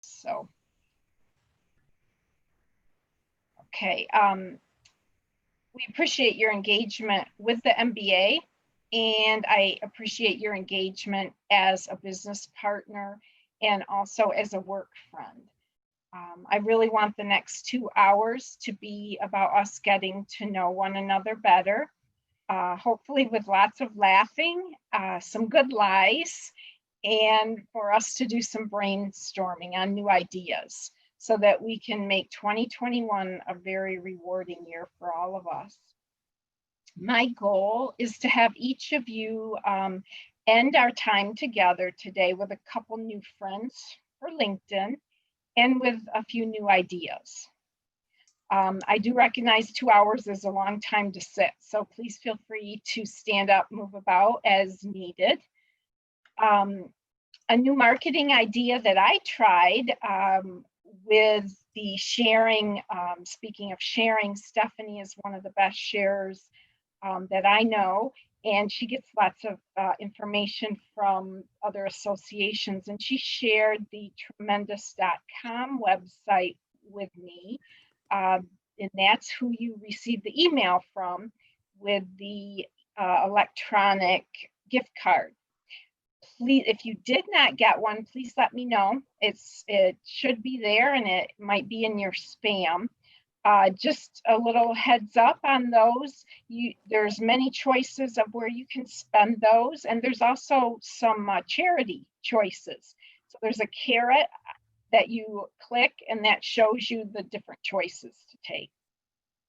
So, okay. We appreciate your engagement with the MBA, and I appreciate your engagement as a business partner and also as a work friend. I really want the next 2 hours to be about us getting to know one another better, hopefully with lots of laughing, some good lies, and for us to do some brainstorming on new ideas so that we can make 2021 a very rewarding year for all of us. My goal is to have each of you end our time together today with a couple new friends for LinkedIn and with a few new ideas. I do recognize 2 hours is a long time to sit, so please feel free to stand up, move about as needed. A new marketing idea that I tried with the sharing, speaking of sharing, Stephanie is one of the best sharers that I know, and she gets lots of information from other associations, and she shared the tremendous.com website with me, and that's who you receive the email from with the electronic gift card. Please, if you did not get one, please let me know. It should be there, and it might be in your spam. Just a little heads up on those. There's many choices of where you can spend those, and there's also some charity choices. So there's a carrot that you click, and that shows you the different choices to take.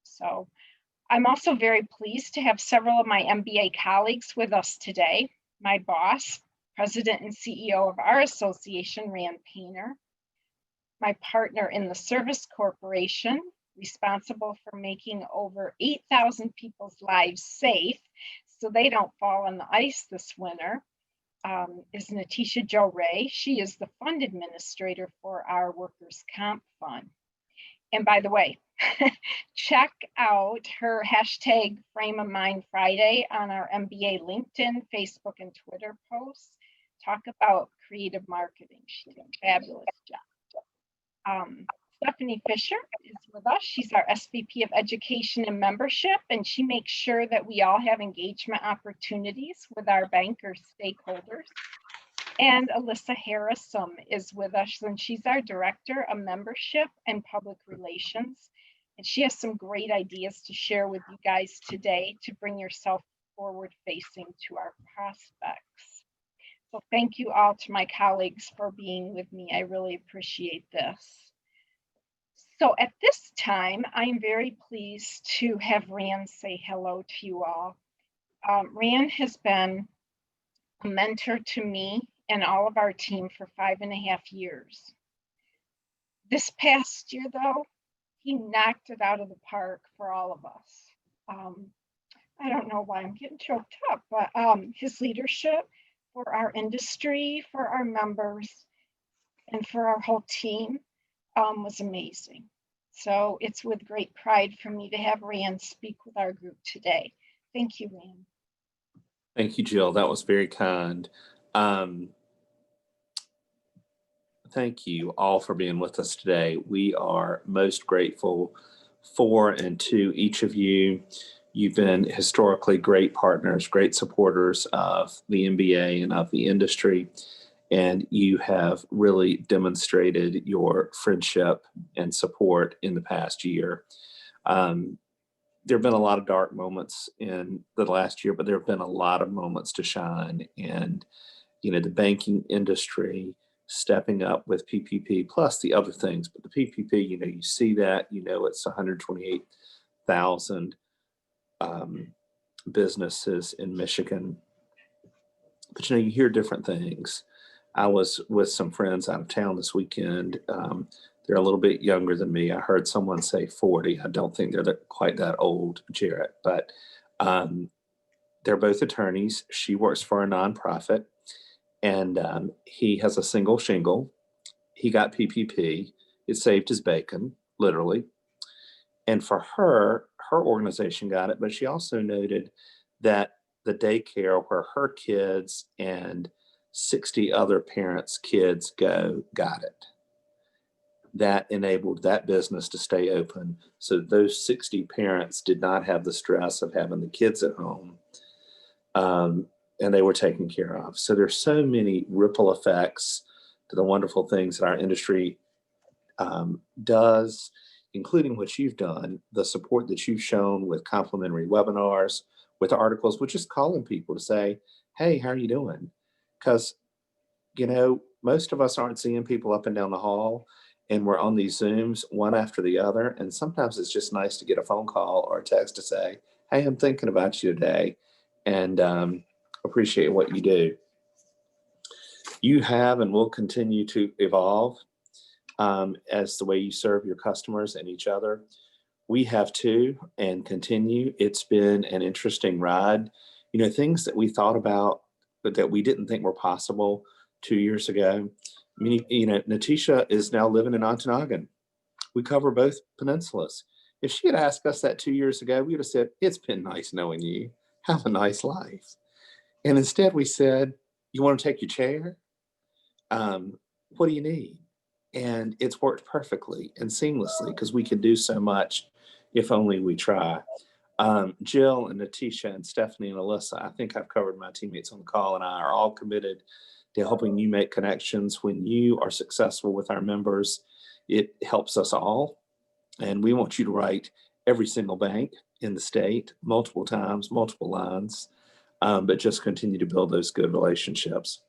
So I'm also very pleased to have several of my MBA colleagues with us today. My boss, President and CEO of our association, Rand Painter. My partner in the Service Corporation, responsible for making over 8,000 people's lives safe so they don't fall on the ice this winter, is Natisha Jo Ray. She is the fund administrator for our workers' comp fund. And by the way, check out her hashtag Frame of Mind Friday on our MBA LinkedIn, Facebook, and Twitter posts. Talk about creative marketing. She did a fabulous job. Stephanie Fisher is with us. She's our SVP of Education and Membership, and she makes sure that we all have engagement opportunities with our banker stakeholders. And Alyssa Harrison is with us, and she's our Director of Membership and Public Relations. And she has some great ideas to share with you guys today to bring yourself forward facing to our prospects. So thank you all to my colleagues for being with me. I really appreciate this. So at this time, I'm very pleased to have Rand say hello to you all. Rand has been a mentor to me and all of our team for 5.5 years. This past year, though, he knocked it out of the park for all of us. I don't know why I'm getting choked up, but his leadership for our industry, for our members, and for our whole team was amazing. So it's with great pride for me to have Rand speak with our group today. Thank you, Rand. Thank you, Jill. That was very kind. Thank you all for being with us today. We are most grateful for and to each of you. You've been historically great partners, great supporters of the MBA and of the industry, and you have really demonstrated your friendship and support in the past year. There have been a lot of dark moments in the last year, but there have been a lot of moments to shine. And, you know, the banking industry stepping up with PPP plus the other things, but the PPP, you know, you see that, you know, it's 128,000 businesses in Michigan. But, you know, you hear different things. I was with some friends out of town this weekend. They're a little bit younger than me. I heard someone say 40. I don't think they're quite that old, Jarrett, but they're both attorneys. She works for a nonprofit, and he has a single shingle. He got PPP. It saved his bacon, literally. And for her organization got it, but she also noted that the daycare where her kids and 60 other parents' kids go got it. that enabled that business to stay open. So those 60 parents did not have the stress of having the kids at home, and they were taken care of. So there's so many ripple effects to the wonderful things that our industry does, including what you've done, the support that you've shown with complimentary webinars, with articles, with just calling people to say, hey, how are you doing? Because, most of us aren't seeing people up and down the hall, and we're on these Zooms one after the other. And sometimes it's just nice to get a phone call or a text to say, hey, I'm thinking about you today, and appreciate what you do. You have and will continue to evolve as the way you serve your customers and each other. We have too, and continue. It's been an interesting ride. Things that we thought about, but that we didn't think were possible 2 years ago. Natisha is now living in Ontonagon. We cover both peninsulas. If she had asked us that 2 years ago, we would have said, it's been nice knowing you. Have a nice life. And instead we said, you want to take your chair? What do you need? And it's worked perfectly and seamlessly because we can do so much if only we try. Jill and Natisha and Stephanie and Alyssa, I think I've covered my teammates on the call, and I are all committed to helping you make connections. When you are successful with our members, it helps us all. And we want you to write every single bank in the state, multiple times, multiple lines, but just continue to build those good relationships.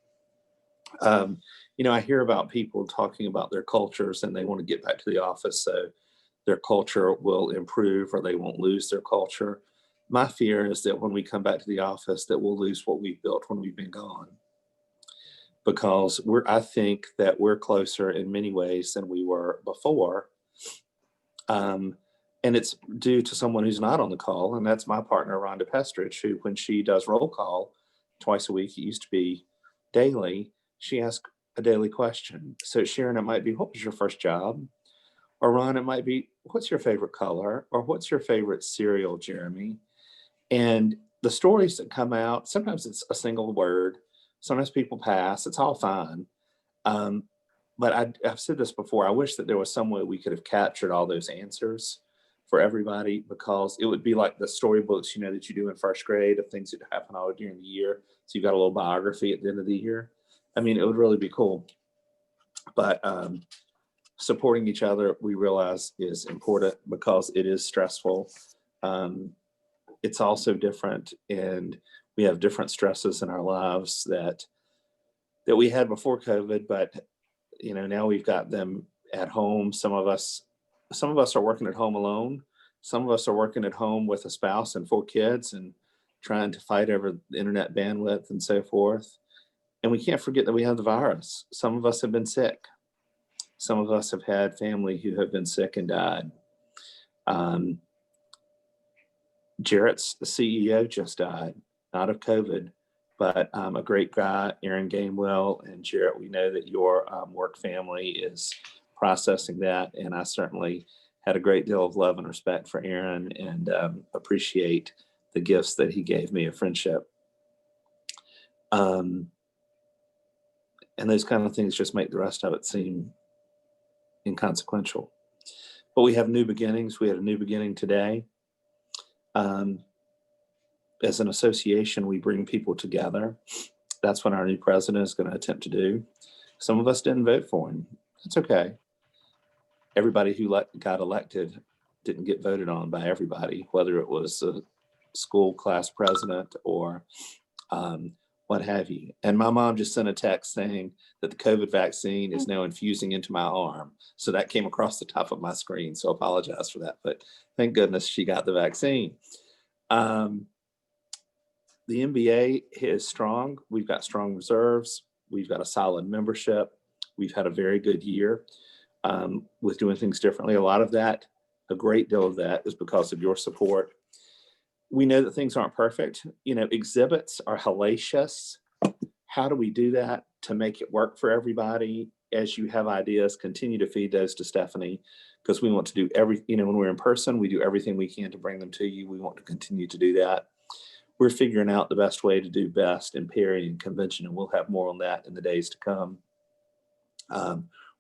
I hear about people talking about their cultures and they want to get back to the office so their culture will improve or they won't lose their culture. My fear is that when we come back to the office that we'll lose what we've built when we've been gone. Because I think that we're closer in many ways than we were before. And it's due to someone who's not on the call, and that's my partner, Rhonda Pestrich, who, when she does roll call twice a week, it used to be daily, she asks a daily question. So Sharon, it might be, what was your first job? Or Ron, it might be, what's your favorite color? Or what's your favorite cereal, Jeremy? And the stories that come out, sometimes it's a single word. Sometimes people pass. It's all fine. But I've said this before. I wish that there was some way we could have captured all those answers for everybody, because it would be like the storybooks, that you do in first grade of things that happen all during the year. So you got a little biography at the end of the year. I mean, it would really be cool. But supporting each other, we realize, is important because it is stressful. It's also different, and we have different stresses in our lives that we had before COVID, but now we've got them at home. Some of us are working at home alone. Some of us are working at home with a spouse and 4 kids and trying to fight over the internet bandwidth and so forth. And we can't forget that we have the virus. Some of us have been sick. Some of us have had family who have been sick and died. Jarrett's the CEO just died, not of COVID, but a great guy, Aaron Gamewell. And Jarrett, we know that your work family is processing that. And I certainly had a great deal of love and respect for Aaron, and appreciate the gifts that he gave me of friendship. And those kind of things just make the rest of it seem inconsequential. But we have new beginnings. We had a new beginning today. As an association, we bring people together. That's what our new president is going to attempt to do. Some of us didn't vote for him. That's okay. Everybody who got elected didn't get voted on by everybody, whether it was a school class president or what have you. And my mom just sent a text saying that the COVID vaccine is now infusing into my arm. So that came across the top of my screen. So I apologize for that, but thank goodness she got the vaccine. The MBA is strong. We've got strong reserves. We've got a solid membership. We've had a very good year with doing things differently. A lot of that, a great deal of that, is because of your support. We know that things aren't perfect. Exhibits are hellacious. How do we do that to make it work for everybody? As you have ideas, continue to feed those to Stephanie, because we want to do when we're in person, we do everything we can to bring them to you. We want to continue to do that. We're figuring out the best way to do best in Perry and convention, and we'll have more on that in the days to come.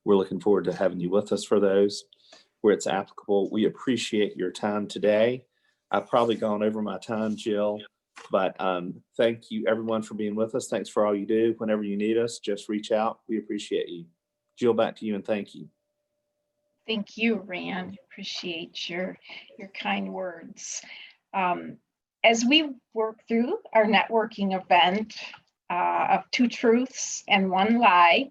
We're looking forward to having you with us for those where it's applicable. We appreciate your time today. I've probably gone over my time, Jill, but thank you everyone for being with us. Thanks for all you do. Whenever you need us, just reach out. We appreciate you. Jill, back to you and thank you. Thank you, Rand. Appreciate your kind words. As we work through our networking event of 2 truths and 1 lie,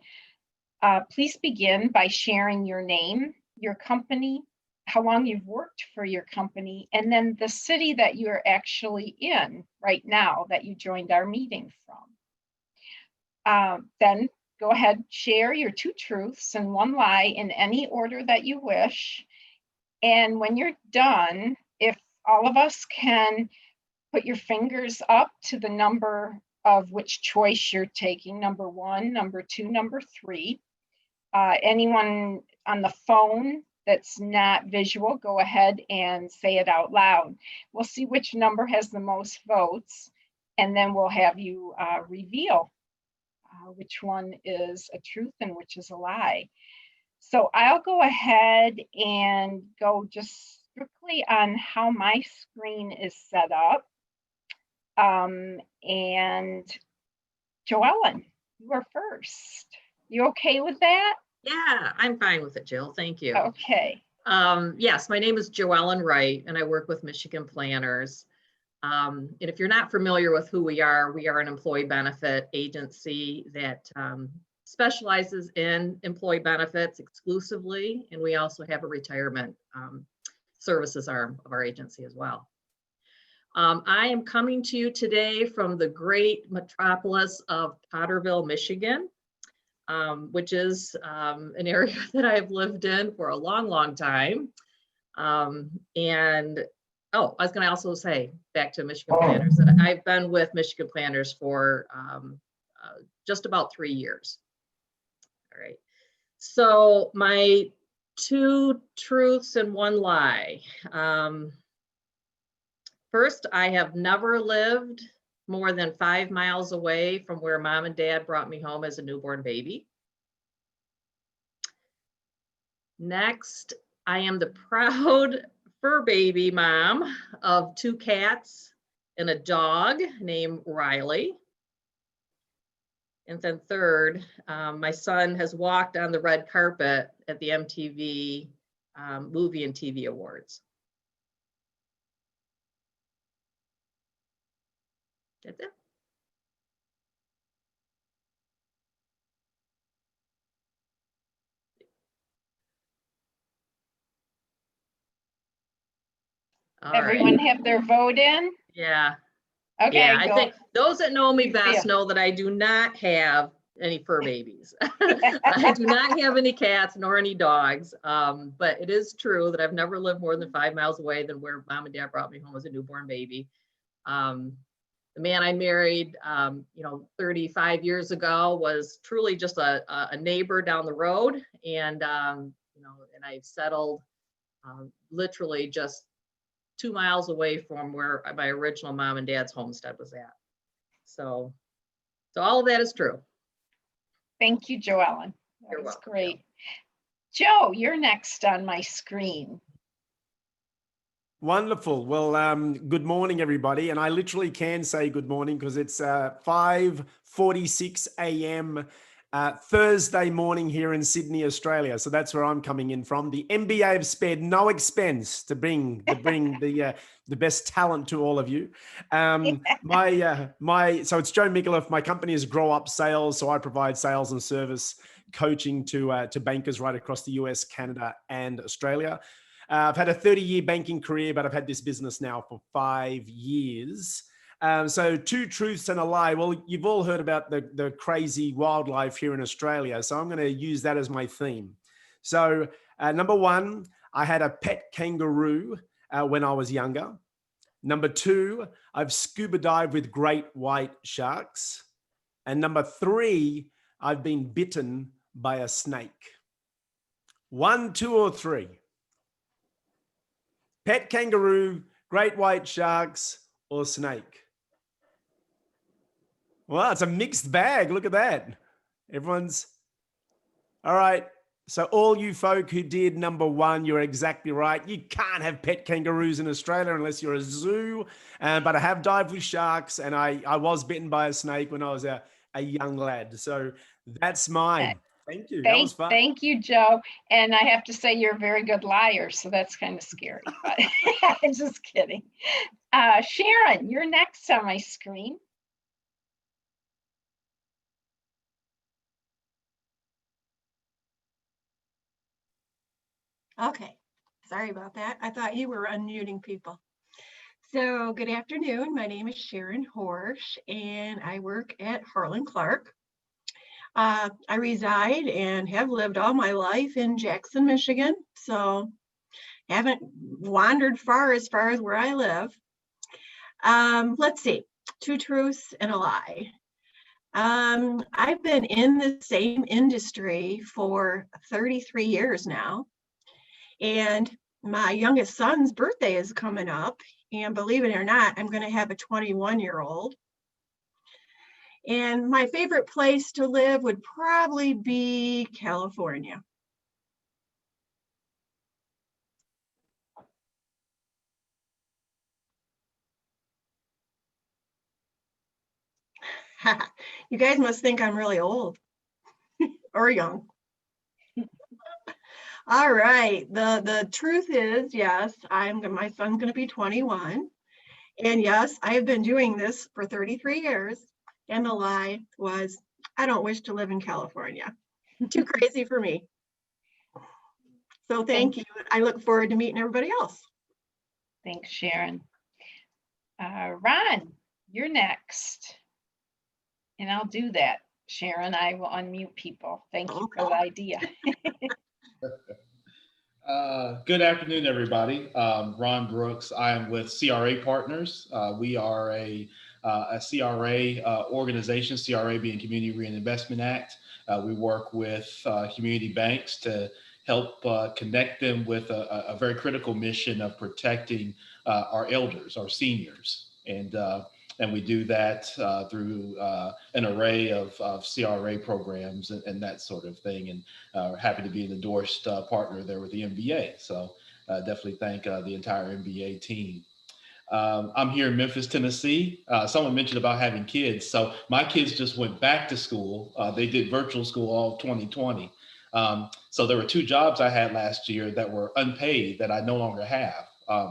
please begin by sharing your name, your company, how long you've worked for your company, and then the city that you're actually in right now that you joined our meeting from. Then go ahead, share your 2 truths and 1 lie in any order that you wish. And when you're done, if all of us can put your fingers up to the number of which choice you're taking, number 1, number 2, number 3. Anyone on the phone that's not visual, go ahead and say it out loud. We'll see which number has the most votes, and then we'll have you reveal which one is a truth and which is a lie. So I'll go ahead and go just strictly on how my screen is set up. And Joellen, you are first. You okay with that? Yeah, I'm fine with it, Jill. Thank you. Okay. Yes, my name is Joellen Wright, and I work with Michigan Planners. And if you're not familiar with who we are an employee benefit agency that specializes in employee benefits exclusively, and we also have a retirement services arm of our agency as well. I am coming to you today from the great metropolis of Potterville, Michigan, which is an area that I've lived in for a long, long time. Oh, I was going to also say, back to Michigan Planners, that I've been with Michigan Planners for just about 3 years. All right. So my 2 truths and 1 lie. First, I have never lived more than 5 miles away from where Mom and Dad brought me home as a newborn baby. Next, I am the proud fur baby mom of 2 cats and a dog named Riley. And then third, my son has walked on the red carpet at the MTV Movie and TV Awards. That's it. All Everyone right. have their vote in? Yeah. Okay. Yeah, I think those that know me best Yeah. know that I do not have any fur babies. I do not have any cats nor any dogs. But it is true that I've never lived more than 5 miles away than where Mom and Dad brought me home as a newborn baby. The man I married, 35 years ago was truly just a neighbor down the road. And, and I've settled literally just 2 miles away from where my original mom and dad's homestead was at. So all of that is true. Thank you, Joellen. That You're was welcome. great. Joe, you're next on my screen. Wonderful. Well, good morning, everybody. And I literally can say good morning because it's 5:46 a.m. Thursday morning here in Sydney, Australia. So that's where I'm coming in from. The MBA have spared no expense to bring the best talent to all of you. So it's Joe Mikuloff. My company is Grow Up Sales. So I provide sales and service coaching to bankers right across the US, Canada, and Australia. I've had a 30-year banking career, but I've had this business now for 5 years. So 2 truths and a lie. Well, you've all heard about the crazy wildlife here in Australia. So I'm going to use that as my theme. So number 1, I had a pet kangaroo when I was younger. Number 2, I've scuba dived with great white sharks. And number 3, I've been bitten by a snake. 1, 2, or 3? Pet kangaroo, great white sharks, or snake? Well, it's a mixed bag. Look at that. Everyone's all right. So all you folk who did number one, you're exactly right. You can't have pet kangaroos in Australia unless you're a zoo. But I have dived with sharks, and I was bitten by a snake when I was a young lad. So that's mine. Thank you. That was fun. Thank you, Joe. And I have to say you're a very good liar, so that's kind of scary. But just kidding. Sharon, you're next on my screen. Okay, sorry about that. I thought you were unmuting people. So good afternoon. My name is Sharon Horsch, and I work at Harlan Clark. I reside and have lived all my life in Jackson, Michigan, so haven't wandered far as where I live. Let's see, 2 truths and a lie. I've been in the same industry for 33 years now. And my youngest son's birthday is coming up. And believe it or not, I'm going to have a 21-year-old. And my favorite place to live would probably be California. You guys must think I'm really old or young. All right. The truth is, yes, my son's going to be 21. And yes, I have been doing this for 33 years. And the lie was, I don't wish to live in California. Too crazy for me. So thank you. I look forward to meeting everybody else. Thanks, Sharon. Ron, you're next. And I'll do that, Sharon. I will unmute people. Thank you for the idea. Good afternoon, everybody. Ron Brooks. I am with CRA Partners. We are a CRA organization, CRA being Community Reinvestment Act. We work with community banks to help connect them with a very critical mission of protecting our elders, our seniors. And we do that through an array of CRA programs and that sort of thing. And we're happy to be an endorsed partner there with the MBA. So definitely thank the entire MBA team. I'm here in Memphis, Tennessee. Someone mentioned about having kids. So my kids just went back to school. They did virtual school all of 2020. So there were 2 jobs I had last year that were unpaid that I no longer have.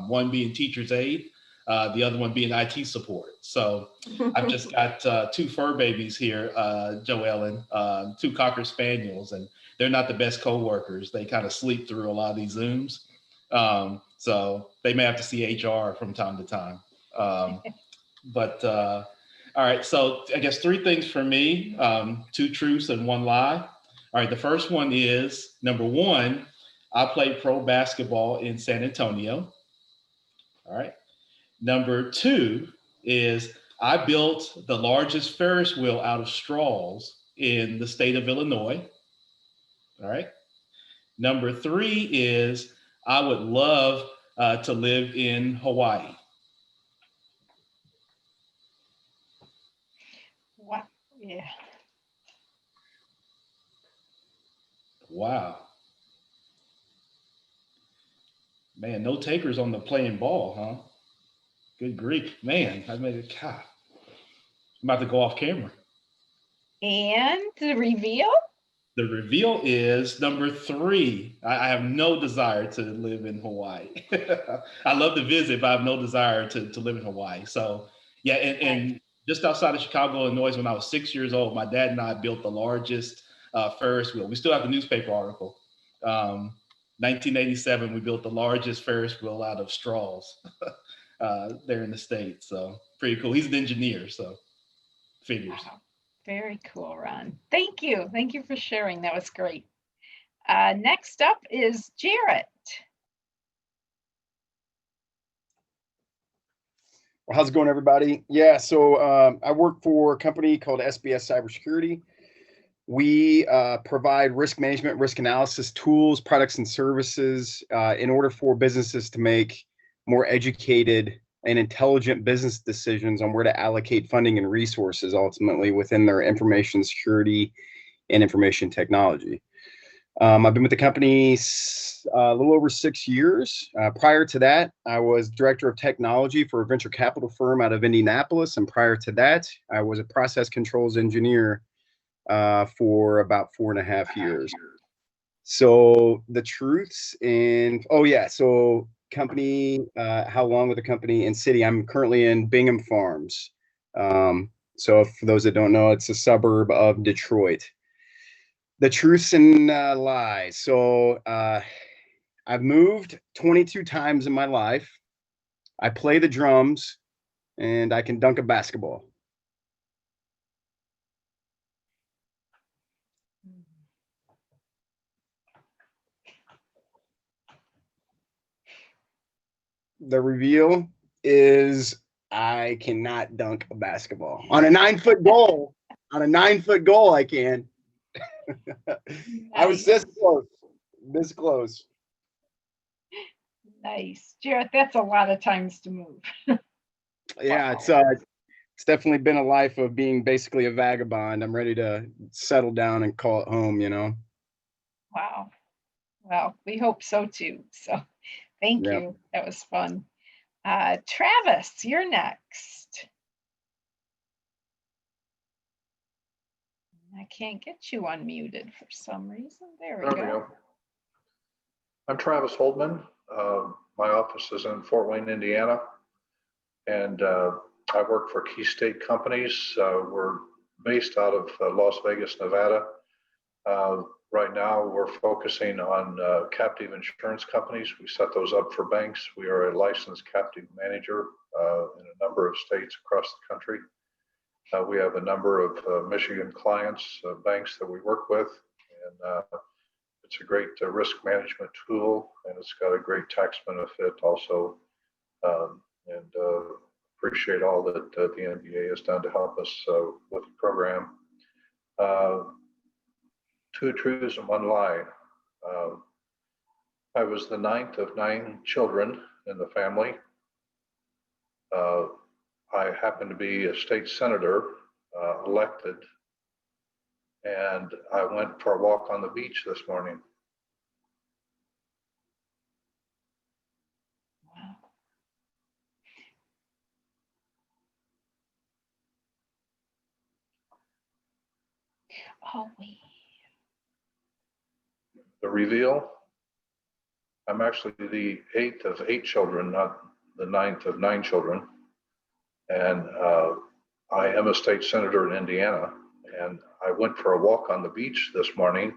One being teacher's aide, the other one being IT support. So I've just got 2 fur babies here, Joellen, 2 Cocker Spaniels, and they're not the best co-workers. They kind of sleep through a lot of these Zooms. So they may have to see HR from time to time. All right, so I guess 3 things for me, 2 truths and 1 lie. All right, the first one is, number 1, I played pro basketball in San Antonio. All right. Number 2 is I built the largest Ferris wheel out of straws in the state of Illinois. All right. Number 3 is I would love to live in Hawaii. Wow. Yeah. Wow. Man, no takers on the playing ball, huh? Good grief. Man, I made it. God. I'm about to go off camera. And the reveal? The reveal is number 3. I have no desire to live in Hawaii. I love to visit, but I have no desire to live in Hawaii. So yeah, and just outside of Chicago, Illinois, when I was 6 years old, my dad and I built the largest Ferris wheel. We still have the newspaper article. 1987, we built the largest Ferris wheel out of straws there in the States. So pretty cool. He's an engineer, so figures. Wow. Very cool, Ron. Thank you. Thank you for sharing. That was great. Next up is Jarrett. Well, how's it going, everybody? Yeah, so I work for a company called SBS Cybersecurity. We provide risk management, risk analysis tools, products, and services in order for businesses to make more educated and intelligent business decisions on where to allocate funding and resources ultimately within their information security and information technology. I've been with the company a little over 6 years. Prior to that, I was director of technology for a venture capital firm out of Indianapolis. And prior to that, I was a process controls engineer for about 4.5 years. So the truths and, oh yeah, so company, how long with the company and city? I'm currently in Bingham Farms. So for those that don't know, it's a suburb of Detroit. The truths and lies. So I've moved 22 times in my life. I play the drums and I can dunk a basketball. The reveal is I cannot dunk a basketball on a 9-foot goal. On a 9-foot goal, I can. I was this close. This close. Nice. Jarrett, that's a lot of times to move. Yeah, Wow. it's definitely been a life of being basically a vagabond. I'm ready to settle down and call it home, you know. Wow. Well, we hope so too. So thank Yep. you. That was fun. Travis, you're next. I can't get you unmuted for some reason. There we go. I'm Travis Holdman. My office is in Fort Wayne, Indiana, and I work for Key State Companies. We're based out of Las Vegas, Nevada. Right now, we're focusing on captive insurance companies. We set those up for banks. We are a licensed captive manager in a number of states across the country. We have a number of Michigan clients, banks that we work with, and it's a great risk management tool, and it's got a great tax benefit also. And appreciate all that the MBA has done to help us with the program. 2 truths and 1 lie. I was the 9th of 9 children in the family. I happen to be a state senator elected, and I went for a walk on the beach this morning. Wow. Oh, wait. The reveal, I'm actually the 8th of 8 children, not the 9th of 9 children. And I am a state senator in Indiana. And I went for a walk on the beach this morning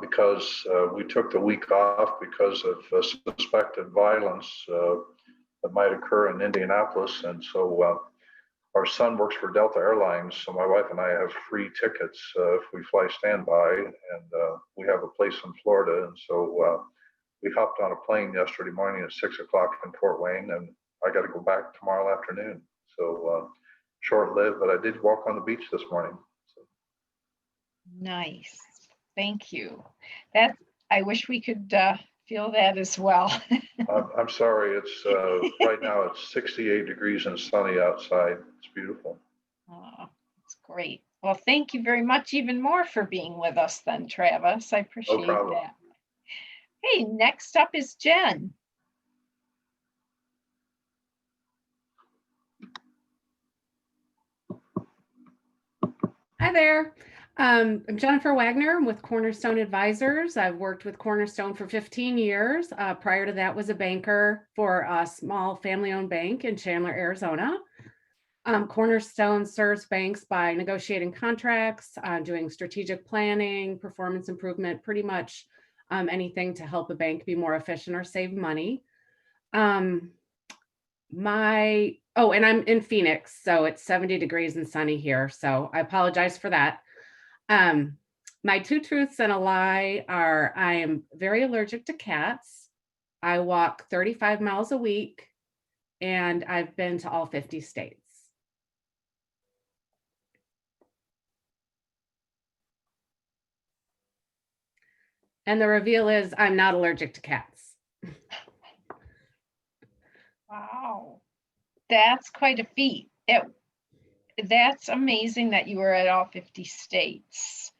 because we took the week off because of suspected violence that might occur in Indianapolis. And so our son works for Delta Airlines, so my wife and I have free tickets if we fly standby, and we have a place in Florida. And so we hopped on a plane yesterday morning at 6 o'clock in Fort Wayne, and I got to go back tomorrow afternoon. So short-lived, but I did walk on the beach this morning. So. Nice. Thank you. I wish we could feel that as well. I'm sorry. It's right now it's 68 degrees and sunny outside. It's beautiful. Oh, that's great. Well, thank you very much even more for being with us then, Travis. I appreciate that. Hey, next up is Jen. Hi there. I'm Jennifer Wagner. I'm with Cornerstone Advisors. I've worked with Cornerstone for 15 years. Prior to that, was a banker for a small family-owned bank in Chandler, Arizona. Cornerstone serves banks by negotiating contracts, doing strategic planning, performance improvement, pretty much anything to help a bank be more efficient or save money. And I'm in Phoenix, so it's 70 degrees and sunny here. So I apologize for that. My 2 truths and a lie are I am very allergic to cats. I walk 35 miles a week, and I've been to all 50 states. And the reveal is I'm not allergic to cats. Wow. That's quite a feat. That's amazing that you were at all 50 states.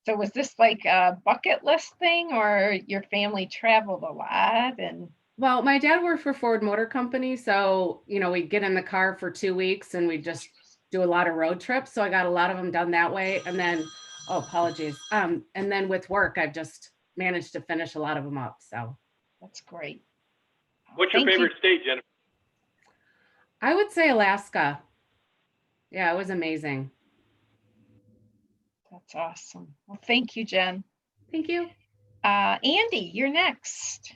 So was this like a bucket list thing, or your family traveled a lot? And Well, my dad worked for Ford Motor Company, so we'd get in the car for 2 weeks and we'd just do a lot of road trips. So I got a lot of them done that way. And then, oh, apologies. And then with work, I've just managed to finish a lot of them up. So that's great. What's your Thank you. favorite state, Jennifer? I would say Alaska. Yeah, it was amazing. That's awesome. Well, thank you, Jen. Thank you. Andy, you're next.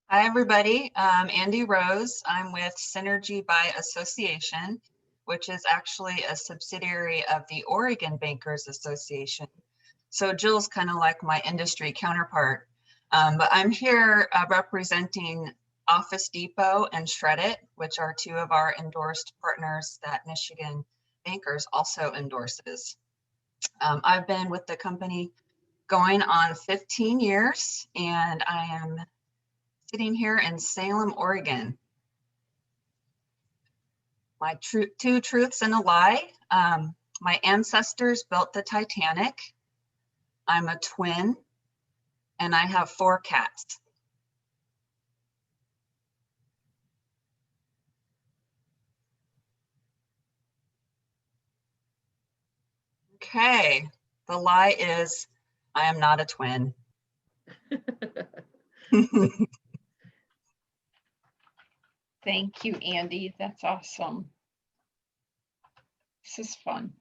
Hi, everybody. I'm Andy Rose. I'm with Synergy by Association, which is actually a subsidiary of the Oregon Bankers Association. So Jill's kind of like my industry counterpart. But I'm here representing Office Depot and Shred It, which are two of our endorsed partners that Michigan Bankers also endorses. I've been with the company going on 15 years, and I am sitting here in Salem, Oregon. My two truths and a lie. My ancestors built the Titanic. I'm a twin, and I have 4 cats. Okay, the lie is I am not a twin. Thank you, Andy. That's awesome. This is fun.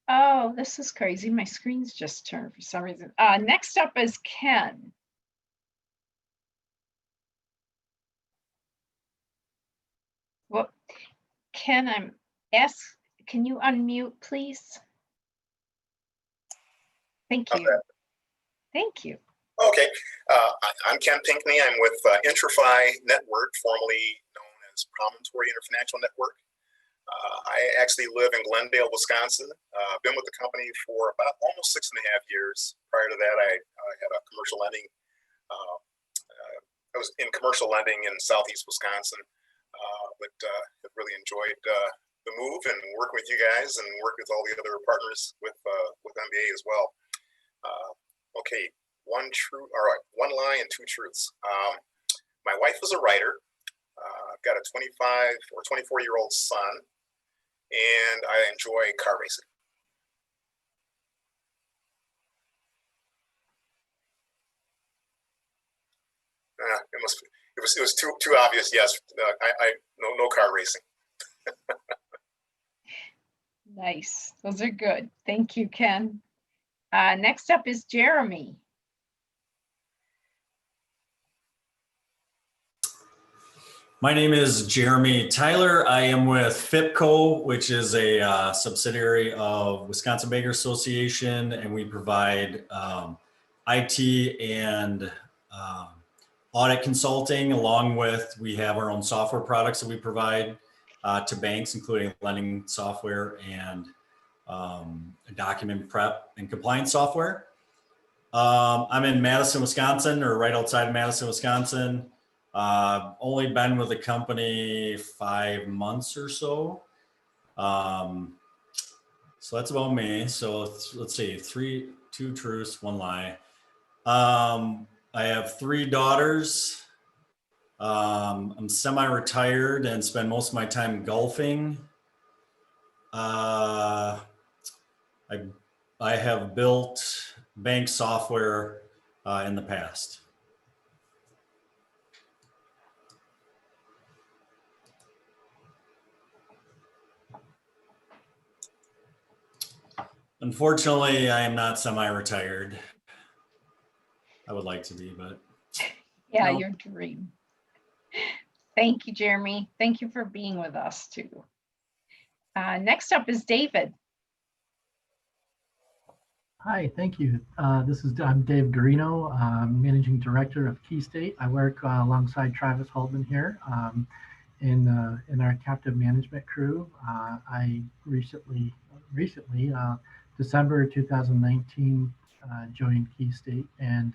Oh, this is crazy. My screen's just turned for some reason. Next up is Ken. Well, Ken, can you unmute, please? Thank you. Okay. Thank you. Okay, I'm Ken Pinkney. I'm with IntraFi Network, formerly known as Promontory International Network. I actually live in Glendale, Wisconsin. I've been with the company for about almost 6.5 years. Prior to that, I had a commercial lending. I was in commercial lending in Southeast Wisconsin, but have really enjoyed the move and working with you guys and work with all the other partners with MBA as well. Okay. One lie and 2 truths. My wife is a writer. I've got a 25 or 24-year-old son, and I enjoy car racing. It was too obvious. Yes, no car racing. Nice. Those are good. Thank you, Ken. Next up is Jeremy. My name is Jeremy Tyler. I am with FIPCO, which is a subsidiary of Wisconsin Bankers Association, and we provide IT and audit consulting, along with we have our own software products that we provide to banks, including lending software and document prep and compliance software. I'm in Madison, Wisconsin, or right outside Madison, Wisconsin. Only been with the company 5 months or so. So that's about me. So let's see, 2 truths, 1 lie. I have 3 daughters. I'm semi-retired and spend most of my time golfing. I have built bank software in the past. Unfortunately, I am not semi-retired. I would like to be, but. Yeah, no. your dream. Thank you, Jeremy. Thank you for being with us too. Next up is David. Hi, thank you. I'm Dave Garino, Managing Director of Key State. I work alongside Travis Holden here in our captive management crew. I recently, December 2019, joined Key State, and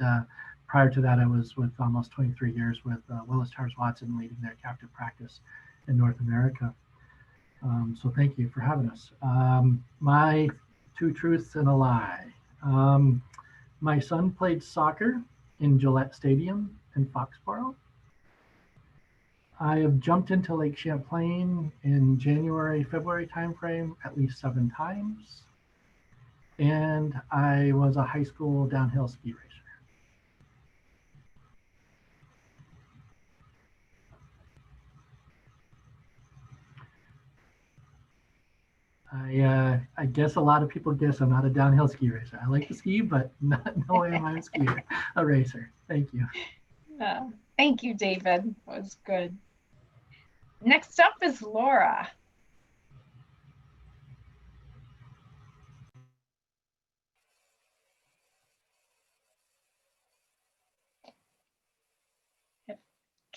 prior to that, I was with almost 23 years with Willis Towers Watson, leading their captive practice in North America. So thank you for having us. My two truths and a lie. My son played soccer in Gillette Stadium in Foxborough. I have jumped into Lake Champlain in January, February timeframe at least 7 times. And I was a high school downhill ski racer. I guess a lot of people guess I'm not a downhill ski racer. I like to ski, but no way am I a skier, a racer. Thank you. Thank you, David. That was good. Next up is Laura.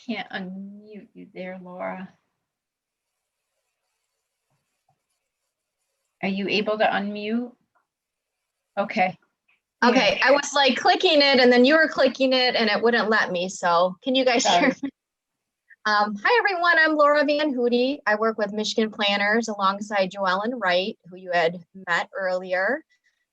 Can't unmute you there, Laura. Are you able to unmute? Okay. Okay, I was like clicking it and then you were clicking it and it wouldn't let me. So can you guys hear me? Hi everyone, I'm Laura Van Hootie. I work with Michigan Planners alongside Joellen Wright, who you had met earlier.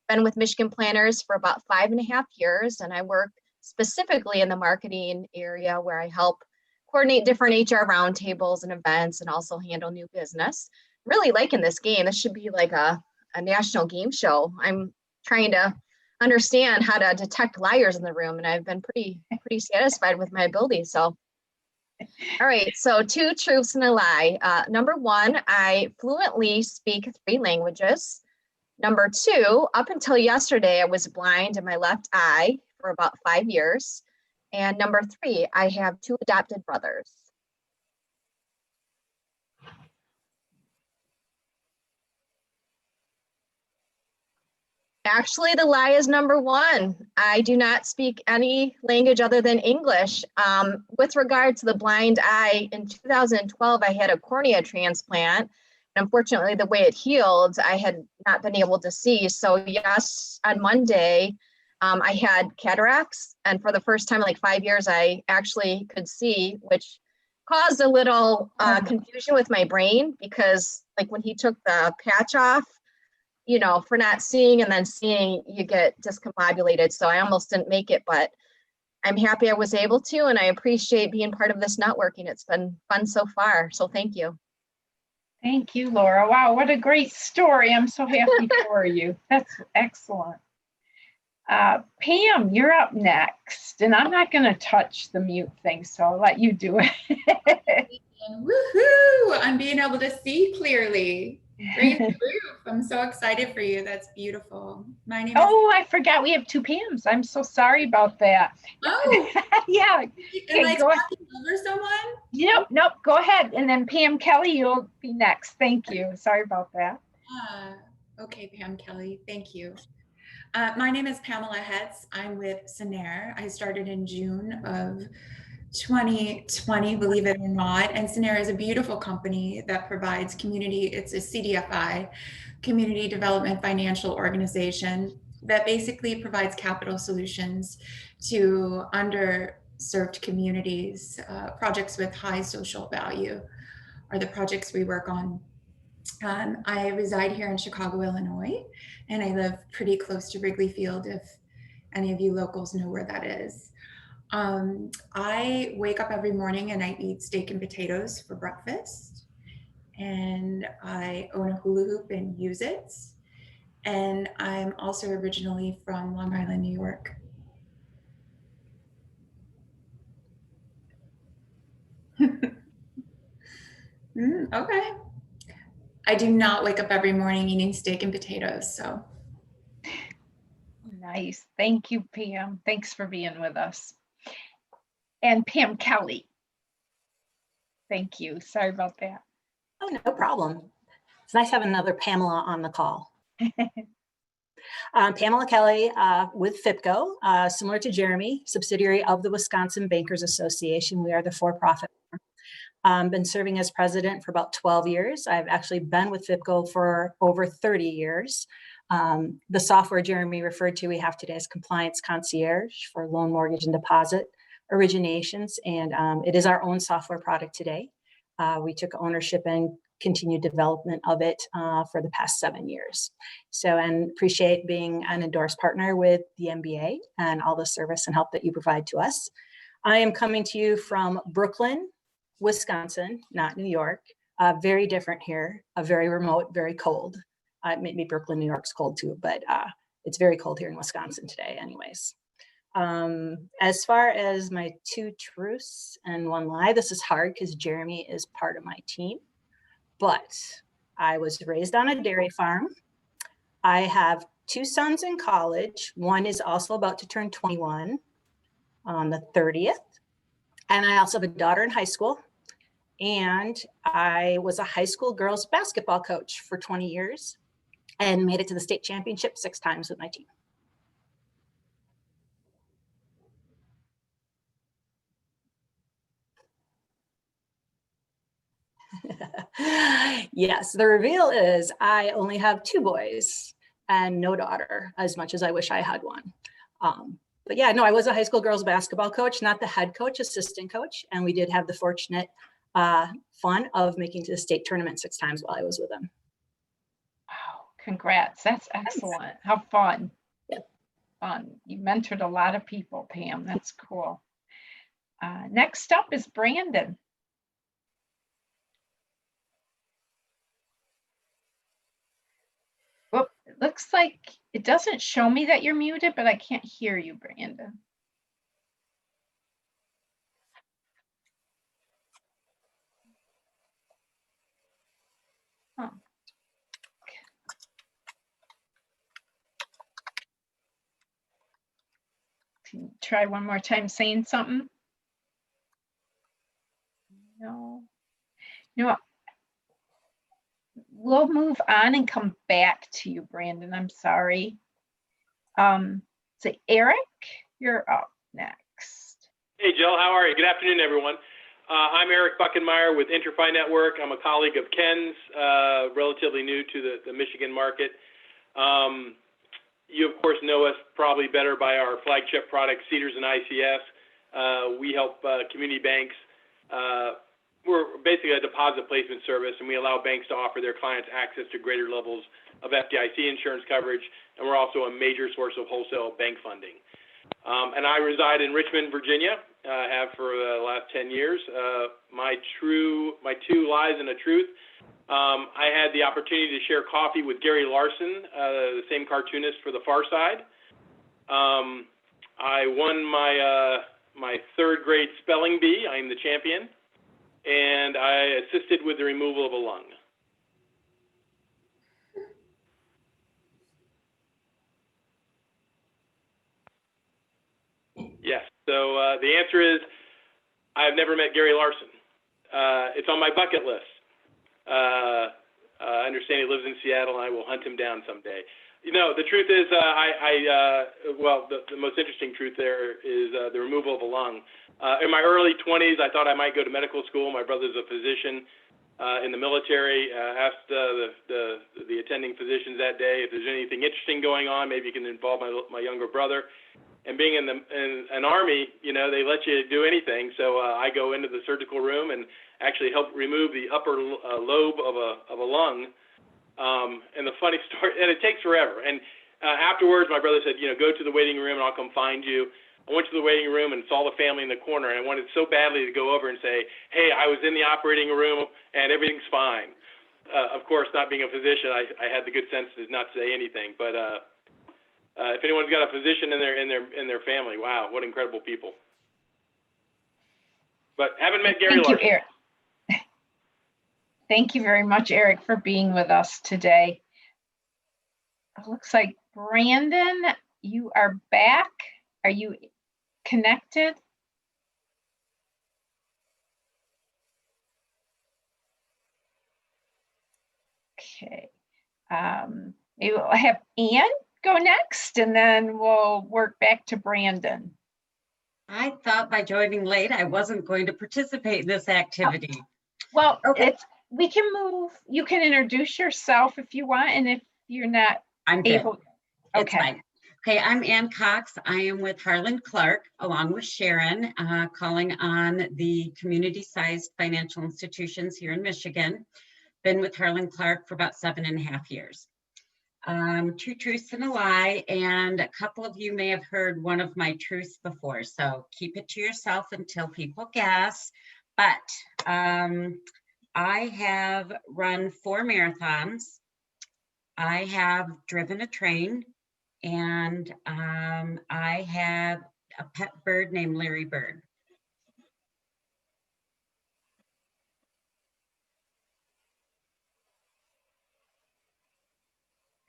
Been with Michigan Planners for about 5.5 years, and I work specifically in the marketing area where I help coordinate different HR roundtables and events and also handle new business. I'm really liking this game. This should be like a national game show. I'm trying to understand how to detect liars in the room, and I've been pretty satisfied with my ability. So, all right, so 2 truths and a lie. Number 1, I fluently speak 3 languages. Number 2, up until yesterday, I was blind in my left eye for about 5 years. And number 3, I have 2 adopted brothers. Actually, the lie is number 1. I do not speak any language other than English. With regard to the blind eye, in 2012, I had a cornea transplant. And unfortunately, the way it healed, I had not been able to see. So yes, on Monday, I had cataracts. And for the first time in like 5 years, I actually could see, which caused a little confusion with my brain, because like when he took the patch off, you know, for not seeing and then seeing, you get discombobulated. So I almost didn't make it, but I'm happy I was able to, and I appreciate being part of this networking. It's been fun so far. So thank you. Thank you, Laura. Wow, what a great story. I'm so happy for you. That's excellent. Pam, you're up next, and I'm not going to touch the mute thing, so I'll let you do it. Woohoo! I'm being able to see clearly. Great proof. I'm so excited for you. That's beautiful. My name is... Oh, I forgot we have 2 Pams. I'm so sorry about that. Oh, yeah. Am I talking over someone? Nope. Go ahead. And then Pam Kelly, you'll be next. Thank you. Sorry about that. Okay, Pam Kelly. Thank you. My name is Pamela Hetz. I'm with Sinair. I started in June of 2020, believe it or not. And Sinair is a beautiful company that provides community, it's a CDFI, Community Development Financial Organization, that basically provides capital solutions to underserved communities. Projects with high social value are the projects we work on. I reside here in Chicago, Illinois, and I live pretty close to Wrigley Field, if any of you locals know where that is. I wake up every morning and I eat steak and potatoes for breakfast. And I own a hula hoop and use it. And I'm also originally from Long Island, New York. Okay. I do not wake up every morning eating steak and potatoes, so. Nice. Thank you, Pam. Thanks for being with us. And Pam Kelly. Thank you. Sorry about that. Oh, no problem. It's nice having another Pamela on the call. Pamela Kelly with FIPCO, similar to Jeremy, subsidiary of the Wisconsin Bankers Association. We are the for-profit. Been serving as president for about 12 years. I've actually been with FIPCO for over 30 years. The software Jeremy referred to we have today is Compliance Concierge for loan, mortgage, and deposit originations, and it is our own software product today. We took ownership and continued development of it for the past 7 years. So, and appreciate being an endorsed partner with the MBA and all the service and help that you provide to us. I am coming to you from Brooklyn, Wisconsin, not New York. Very different here, very remote, very cold. Maybe Brooklyn, New York's cold too, but it's very cold here in Wisconsin today anyways. As far as my 2 truths and 1 lie, this is hard because Jeremy is part of my team, but I was raised on a dairy farm. I have 2 sons in college. One is also about to turn 21 on the 30th. And I also have a daughter in high school. And I was a high school girls basketball coach for 20 years and made it to the state championship 6 times with my team. Yes, the reveal is I only have 2 boys and no daughter, as much as I wish I had one. But yeah, no, I was a high school girls basketball coach, not the head coach, assistant coach. And we did have the fortunate fun of making to the state tournament 6 times while I was with them. Wow, congrats. That's excellent. How fun. Yeah. Fun. You mentored a lot of people, Pam. That's cool. Next up is Brandon. Well, it looks like it doesn't show me that you're muted, but I can't hear you, Brandon. Huh. Can you try one more time saying something? No. You know what? We'll move on and come back to you, Brandon. I'm sorry. So Eric, you're up next. Hey, Jill, how are you? Good afternoon, everyone. I'm Eric Buckenmeyer with Interfi Network. I'm a colleague of Ken's, relatively new to the Michigan market. You, of course, know us probably better by our flagship product, Cedars and ICS. We help community banks. We're basically a deposit placement service, and we allow banks to offer their clients access to greater levels of FDIC insurance coverage, and we're also a major source of wholesale bank funding. And I reside in Richmond, Virginia, have for the last 10 years. My 2 lies and a truth. I had the opportunity to share coffee with Gary Larson, the same cartoonist for The Far Side. I won my 3rd grade spelling bee. I'm the champion. And I assisted with the removal of a lung. Yes, so the answer is I've never met Gary Larson. It's on my bucket list. I understand he lives in Seattle, and I will hunt him down someday. You know, the truth is, well, the most interesting truth there is the removal of a lung. In my early 20s, I thought I might go to medical school. My brother's a physician in the military. Asked the attending physicians that day if there's anything interesting going on, maybe you can involve my younger brother. And being in an army, you know, they let you do anything. So I go into the surgical room and actually help remove the upper lobe of a lung. And the funny story, and it takes forever. And afterwards, my brother said, you know, go to the waiting room and I'll come find you. I went to the waiting room and saw the family in the corner, and I wanted so badly to go over and say, hey, I was in the operating room and everything's fine. Of course, not being a physician, I had the good sense to not say anything. But if anyone's got a physician in their family, wow, what incredible people. But haven't met Gary Larson. Thank you, Eric. Thank you very much, Eric, for being with us today. It looks like Brandon, you are back. Are you connected? Okay. Maybe we'll have Ann go next, and then we'll work back to Brandon. I thought by joining late, I wasn't going to participate in this activity. Well, okay. We can move. You can introduce yourself if you want, and if you're not able. It's fine. Okay, I'm Ann Cox. I am with Harlan Clark, along with Sharon, calling on the community-sized financial institutions here in Michigan Been with Harlan Clark for about 7.5 years. Two truths and a lie, and a couple of you may have heard one of my truths before, so keep it to yourself until people guess. But I have run 4 marathons. I have driven a train, and I have a pet bird named Larry Bird.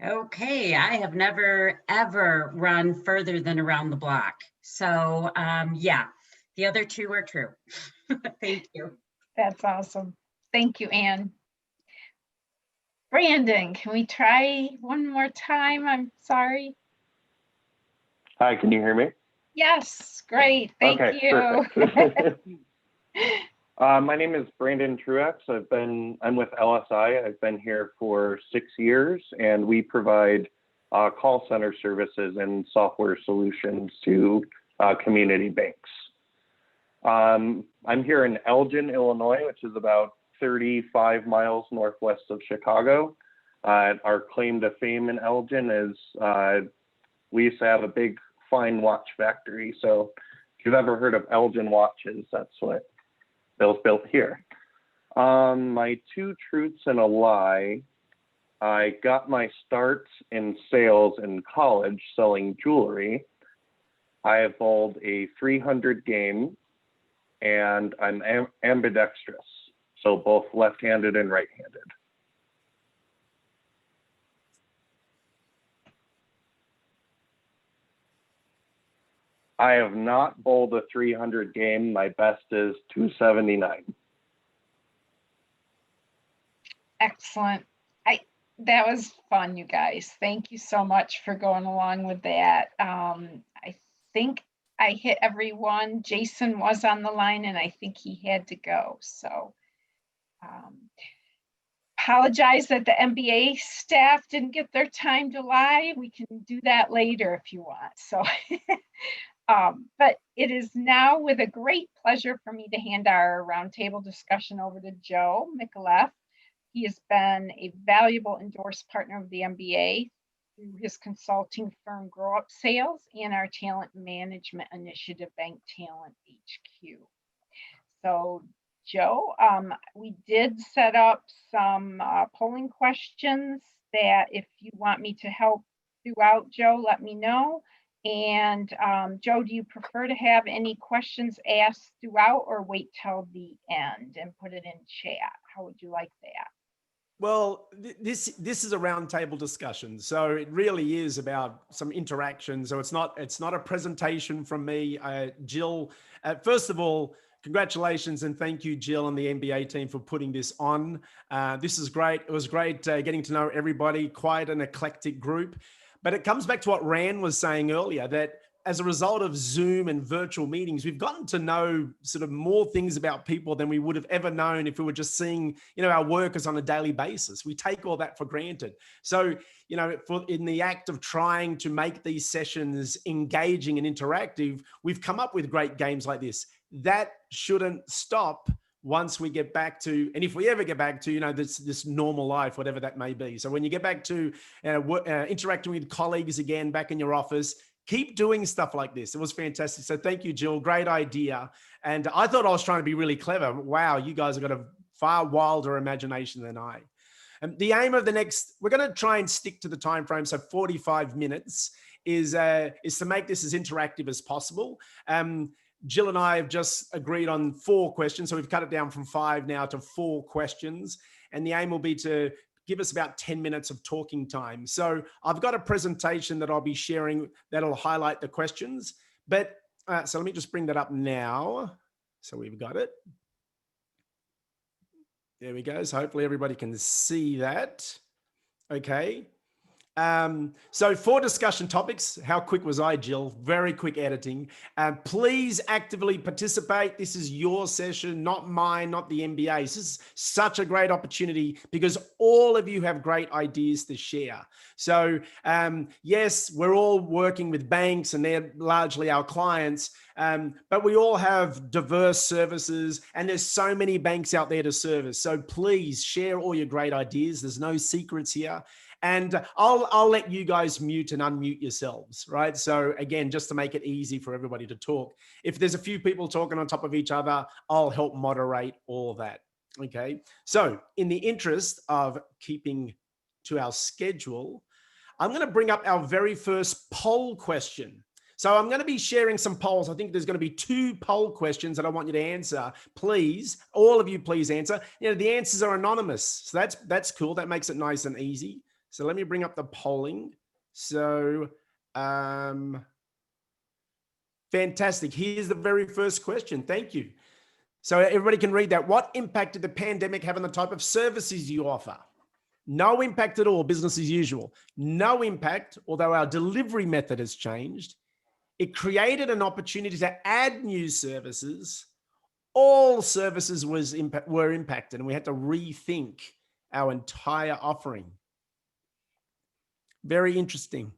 Okay, I have never, ever run further than around the block. So yeah, the other 2 are true. Thank you. That's awesome. Thank you, Anne. Brandon, can we try one more time? I'm sorry. Hi, can you hear me? Yes, great. Thank Okay, you. perfect. My name is Brandon Truex. I'm with LSI. I've been here for 6 years, and we provide call center services and software solutions to community banks. I'm here in Elgin, Illinois, which is about 35 miles northwest of Chicago. Our claim to fame in Elgin is we used to have a big fine watch factory. So if you've ever heard of Elgin watches, that's what was built here. My 2 truths and a lie. I got my start in sales in college selling jewelry. I have bowled a 300 game, and I'm ambidextrous, so both left-handed and right-handed. I have not bowled a 300 game. My best is 279. Excellent. That was fun, you guys. Thank you so much for going along with that. I think I hit everyone. Jason was on the line, and I think he had to go. So apologize that the MBA staff didn't get their time to lie. We can do that later if you want. So, but it is now with a great pleasure for me to hand our roundtable discussion over to Joe Mikuleff. He has been a valuable endorsed partner of the MBA through his consulting firm Grow Up Sales and our talent management initiative, Bank Talent HQ. So Joe, we did set up some polling questions that if you want me to help throughout, Joe, let me know. And Joe, do you prefer to have any questions asked throughout or wait till the end and put it in chat? How would you like that? Well, this is a roundtable discussion, so it really is about some interaction. So it's not a presentation from me. Jill, first of all, congratulations and thank you, Jill, and the MBA team for putting this on. This is great. It was great getting to know everybody. Quite an eclectic group, but it comes back to what Rand was saying earlier, that as a result of Zoom and virtual meetings, we've gotten to know sort of more things about people than we would have ever known if we were just seeing, our workers on a daily basis. We take all that for granted. So, in the act of trying to make these sessions engaging and interactive, we've come up with great games like this. That shouldn't stop once we get back to, and if we ever get back to, this normal life, whatever that may be. So when you get back to interacting with colleagues again, back in your office, keep doing stuff like this. It was fantastic. So thank you, Jill. Great idea. And I thought I was trying to be really clever. Wow, you guys have got a far wilder imagination than I. And the aim of we're going to try and stick to the time frame. So 45 minutes is to make this as interactive as possible. Jill and I have just agreed on 4 questions. So we've cut it down from 5 now to 4 questions. And the aim will be to give us about 10 minutes of talking time. So I've got a presentation that I'll be sharing that'll highlight the questions. But so let me just bring that up now. So we've got it. There we go. So hopefully everybody can see that. Okay. So for discussion topics, how quick was I, Jill? Very quick editing. Please actively participate. This is your session, not mine, not the MBA. This is such a great opportunity because all of you have great ideas to share. So yes, we're all working with banks and they're largely our clients, but we all have diverse services and there's so many banks out there to service. So please share all your great ideas. There's no secrets here. And I'll let you guys mute and unmute yourselves, right? So again, just to make it easy for everybody to talk. If there's a few people talking on top of each other, I'll help moderate all that, okay? So in the interest of keeping to our schedule, I'm gonna bring up our very first poll question. So I'm going to be sharing some polls. I think there's going to be 2 poll questions that I want you to answer. Please, all of you, please answer. You know, the answers are anonymous. So that's cool. That makes it nice and easy. So let me bring up the polling. So fantastic. Here's the very first question. Thank you. So everybody can read that. What impact did the pandemic have on the type of services you offer? No impact at all, business as usual. No impact, although our delivery method has changed. It created an opportunity to add new services. All services were impacted and we had to rethink our entire offering. Very interesting.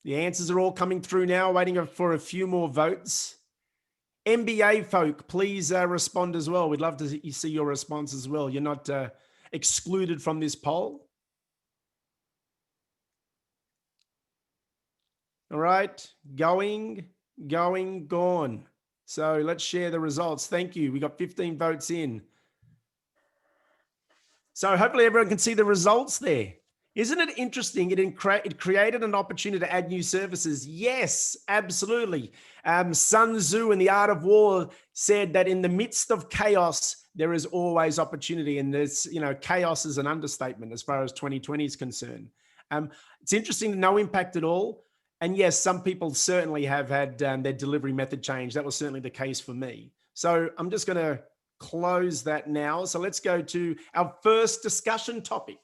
The answers are all coming through now, waiting for a few more votes. MBA folk, please respond as well. We'd love to see your response as well. You're not excluded from this poll. All right, going, gone. So let's share the results. Thank you. We got 15 votes in. So hopefully everyone can see the results there. Isn't it interesting? It created an opportunity to add new services. Yes, absolutely. Sun Tzu in The Art of War said that in the midst of chaos, there is always opportunity. And there's, you know, chaos is an understatement as far as 2020 is concerned. It's interesting, no impact at all. And yes, some people certainly have had their delivery method change. That was certainly the case for me. So I'm just going to close that now. So let's go to our first discussion topic.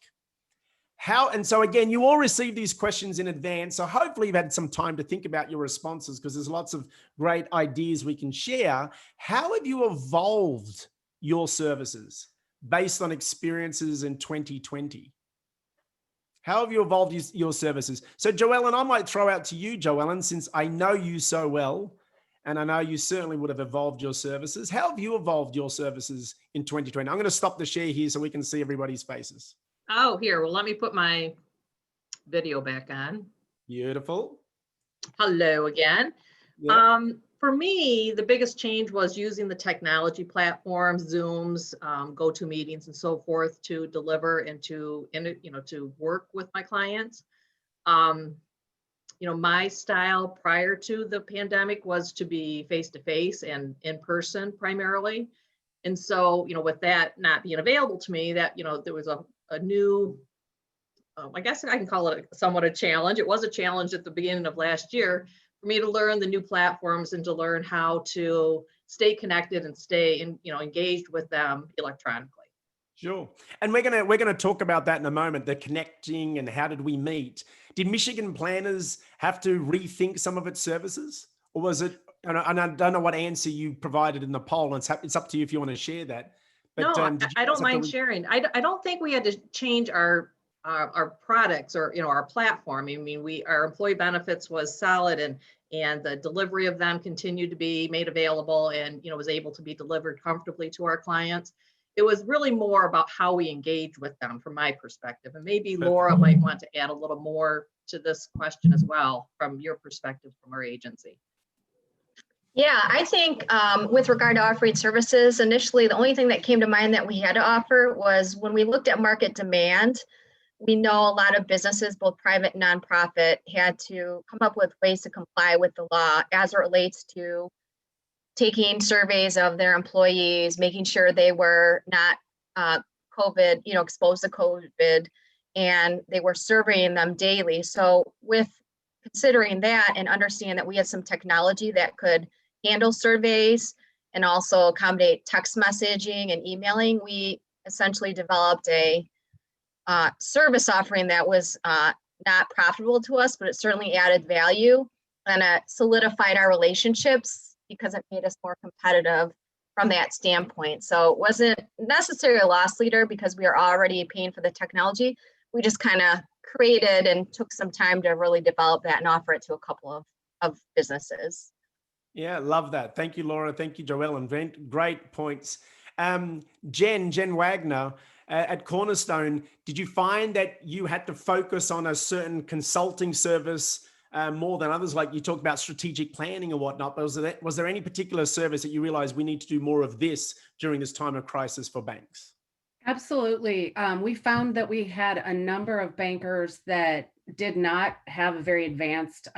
And so again, you all received these questions in advance. So hopefully you've had some time to think about your responses because there's lots of great ideas we can share. How have you evolved your services based on experiences in 2020? How have you evolved your services? So Joellen, I might throw out to you, Joellen, since I know you so well, and I know you certainly would have evolved your services. How have you evolved your services in 2020? I'm going to stop the share here so we can see everybody's faces. Oh, here. Well, let me put my video back on. Beautiful. Hello again. Yeah. For me, the biggest change was using the technology platforms, Zooms, GoToMeetings, and so forth to deliver and to work with my clients. My style prior to the pandemic was to be face-to-face and in person primarily. And so, with that not being available to me, that, there was a new, I guess I can call it somewhat a challenge. It was a challenge at the beginning of last year for me to learn the new platforms and to learn how to stay connected and stay engaged with them electronically. Sure. And we're gonna talk about that in a moment, the connecting and how did we meet. Did Michigan Planners have to rethink some of its services? Or was it, and I don't know what answer you provided in the poll, and it's up to you if you want to share that. But, no, I don't mind sharing. I don't think we had to change our products or our platform. I mean, our employee benefits was solid, and the delivery of them continued to be made available, and was able to be delivered comfortably to our clients. It was really more about how we engage with them from my perspective, and maybe Laura might want to add a little more to this question as well from your perspective from our agency. Yeah, I think with regard to offering services, initially, the only thing that came to mind that we had to offer was when we looked at market demand, we know a lot of businesses, both private and nonprofit, had to come up with ways to comply with the law as it relates to taking surveys of their employees, making sure they were not COVID, exposed to COVID, and they were surveying them daily. So with considering that and understanding that we had some technology that could handle surveys and also accommodate text messaging and emailing, we essentially developed a service offering that was not profitable to us, but it certainly added value and it solidified our relationships because it made us more competitive from that standpoint. So it wasn't necessarily a loss leader because we are already paying for the technology. We just kind of created and took some time to really develop that and offer it to a couple of businesses. Yeah, love that. Thank you, Laura. Thank you, Joelle, and great points. Jen Wagner, at Cornerstone, did you find that you had to focus on a certain consulting service more than others? Like you talked about strategic planning or whatnot, but was there any particular service that you realized we need to do more of this during this time of crisis for banks? Absolutely. We found that we had a number of bankers that did not have a very advanced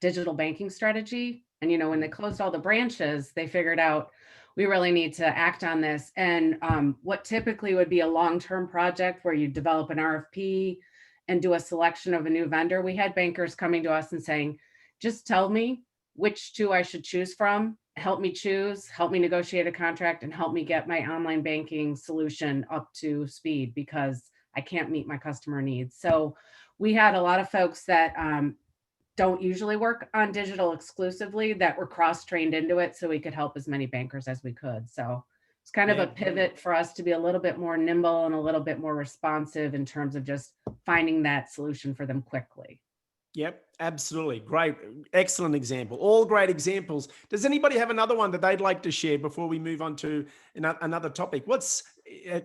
digital banking strategy. And, you know, when they closed all the branches, they figured out we really need to act on this. And what typically would be a long-term project where you develop an RFP and do a selection of a new vendor, we had bankers coming to us and saying, just tell me which two I should choose from, help me choose, help me negotiate a contract, and help me get my online banking solution up to speed because I can't meet my customer needs. So we had a lot of folks that don't usually work on digital exclusively that were cross-trained into it so we could help as many bankers as we could. So it's kind of a pivot for us to be a little bit more nimble and a little bit more responsive in terms of just finding that solution for them quickly. Yep, absolutely. Great. Excellent example. All great examples. Does anybody have another one that they'd like to share before we move on to another topic? What's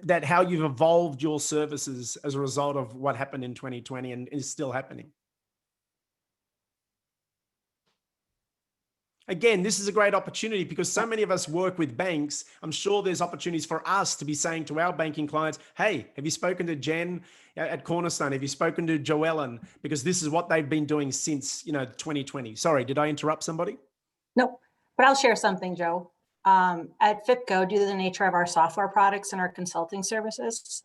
that, how you've evolved your services as a result of what happened in 2020 and is still happening? Again, this is a great opportunity because so many of us work with banks. I'm sure there's opportunities for us to be saying to our banking clients, hey, have you spoken to Jen at Cornerstone? Have you spoken to Joellen? Because this is what they've been doing since, 2020. Sorry, did I interrupt somebody? Nope, but I'll share something, Joe. At FIPCO, due to the nature of our software products and our consulting services,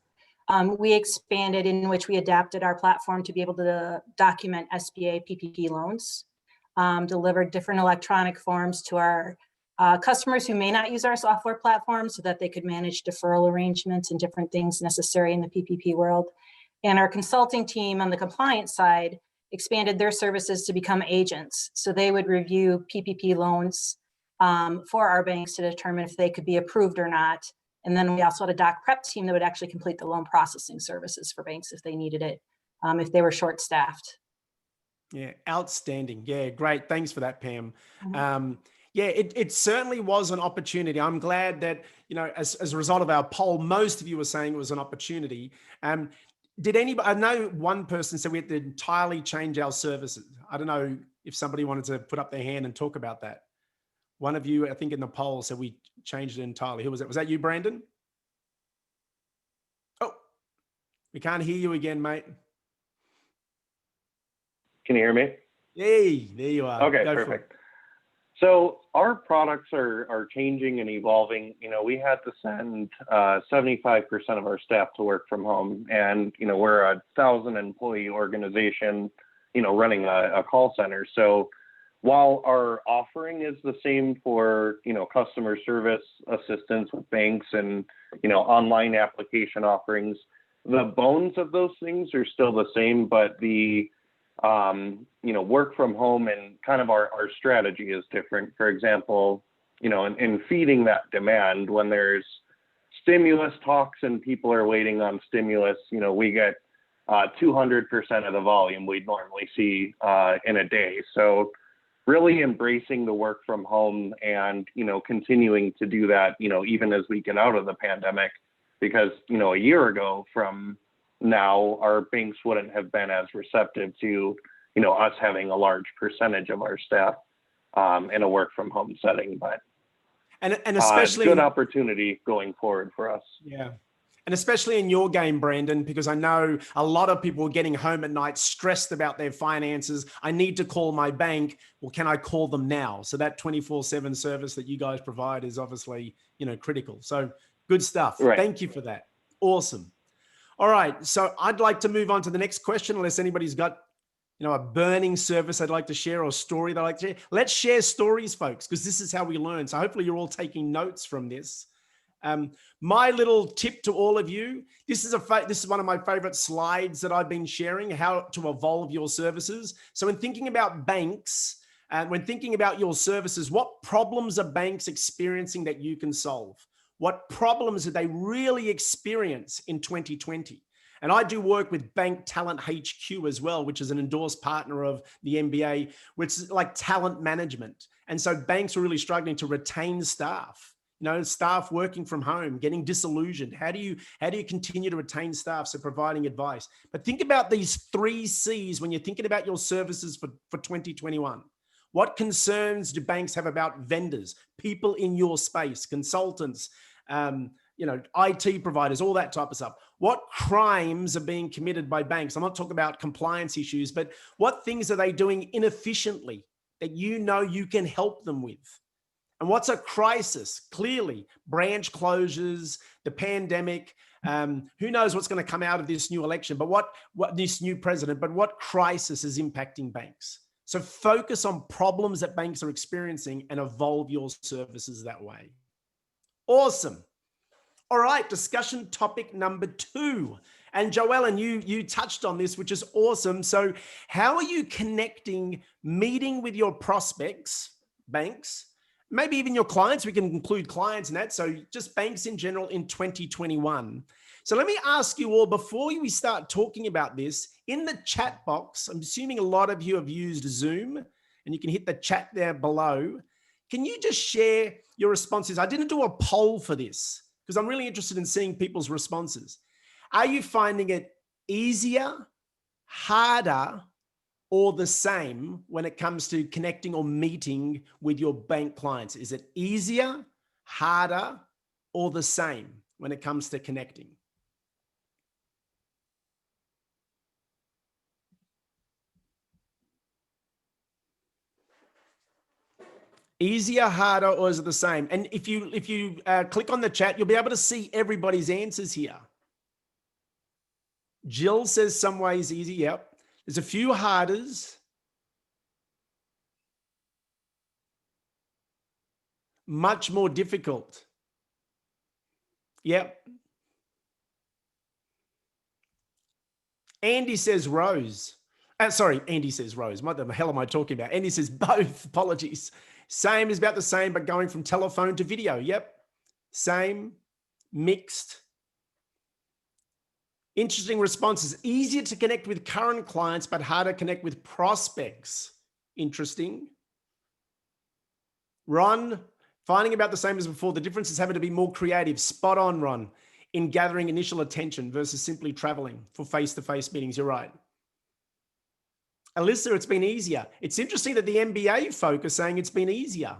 we expanded in which we adapted our platform to be able to document SBA PPP loans. Delivered different electronic forms to our customers who may not use our software platform so that they could manage deferral arrangements and different things necessary in the PPP world. And our consulting team on the compliance side expanded their services to become agents. So they would review PPP loans for our banks to determine if they could be approved or not. And then we also had a doc prep team that would actually complete the loan processing services for banks if they needed it, if they were short-staffed. Yeah, outstanding. Yeah, great. Thanks for that, Pam. Mm-hmm. Yeah, it certainly was an opportunity. I'm glad that, as a result of our poll, most of you were saying it was an opportunity. Did anybody, I know one person said we had to entirely change our services. I don't know if somebody wanted to put up their hand and talk about that. One of you, I think in the poll said we changed it entirely. Who was that? Was that you, Brandon? Oh, we can't hear you again, mate. Can you hear me? Hey, there you are. Okay, perfect. So our products are changing and evolving. We had to send 75% of our staff to work from home, and we're a 1,000 employee organization, running a call center. So while our offering is the same for customer service assistance with banks and online application offerings, the bones of those things are still the same, but the work from home and kind of our strategy is different. For example, in feeding that demand, when there's stimulus talks and people are waiting on stimulus, we get 200% of the volume we'd normally see in a day. So really embracing the work from home and, continuing to do that, even as we get out of the pandemic, because, a year ago from now, our banks wouldn't have been as receptive to, us having a large percentage of our staff in a work from home setting. But and especially good opportunity going forward for us. Yeah. And especially in your game, Brandon, because I know a lot of people are getting home at night stressed about their finances. I need to call my bank. Well, can I call them now? So that 24/7 service that you guys provide is obviously, critical. So good stuff. Right. Thank you for that. Awesome. All right. So I'd like to move on to the next question, unless anybody's got, a burning service I'd like to share or a story that I'd like to share. Let's share stories, folks, because this is how we learn. So hopefully you're all taking notes from this. My little tip to all of you, this is one of my favorite slides that I've been sharing, how to evolve your services. So when thinking about banks, when thinking about your services, what problems are banks experiencing that you can solve? What problems did they really experience in 2020? And I do work with Bank Talent HQ as well, which is an endorsed partner of the MBA, which is like talent management. And so banks are really struggling to retain staff. You know, staff working from home, getting disillusioned. How do you continue to retain staff? So providing advice. But think about these 3 C's when you're thinking about your services for 2021. What concerns do banks have about vendors, people in your space, consultants, IT providers, all that type of stuff? What crimes are being committed by banks? I'm not talking about compliance issues, but what things are they doing inefficiently that you know you can help them with? And what's a crisis? Clearly, branch closures, the pandemic, who knows what's going to come out of this new election, but what this new president, but what crisis is impacting banks? So focus on problems that banks are experiencing and evolve your services that way. Awesome. All right, discussion topic number 2. And Joellen, you touched on this, which is awesome. So how are you connecting, meeting with your prospects, banks, maybe even your clients? We can include clients in that. So just banks in general in 2021. So let me ask you all, before we start talking about this, in the chat box, I'm assuming a lot of you have used Zoom, and you can hit the chat there below. Can you just share your responses? I didn't do a poll for this because I'm really interested in seeing people's responses. Are you finding it easier, harder, or the same when it comes to connecting or meeting with your bank clients? Is it easier, harder, or the same when it comes to connecting? Easier, harder, or is it the same? And if you click on the chat, you'll be able to see everybody's answers here. Jill says some ways easy. Yep. There's a few harders. Much more difficult. Yep. Andy says Rose. Sorry, Andy says Rose. What the hell am I talking about? Andy says both. Apologies. Same is about the same, but going from telephone to video. Yep. Same. Mixed. Interesting responses. Easier to connect with current clients, but harder to connect with prospects. Interesting. Ron, finding about the same as before. The difference is having to be more creative. Spot on, Ron, in gathering initial attention versus simply traveling for face-to-face meetings. You're right. Alyssa, it's been easier. It's interesting that the MBA folk are saying it's been easier.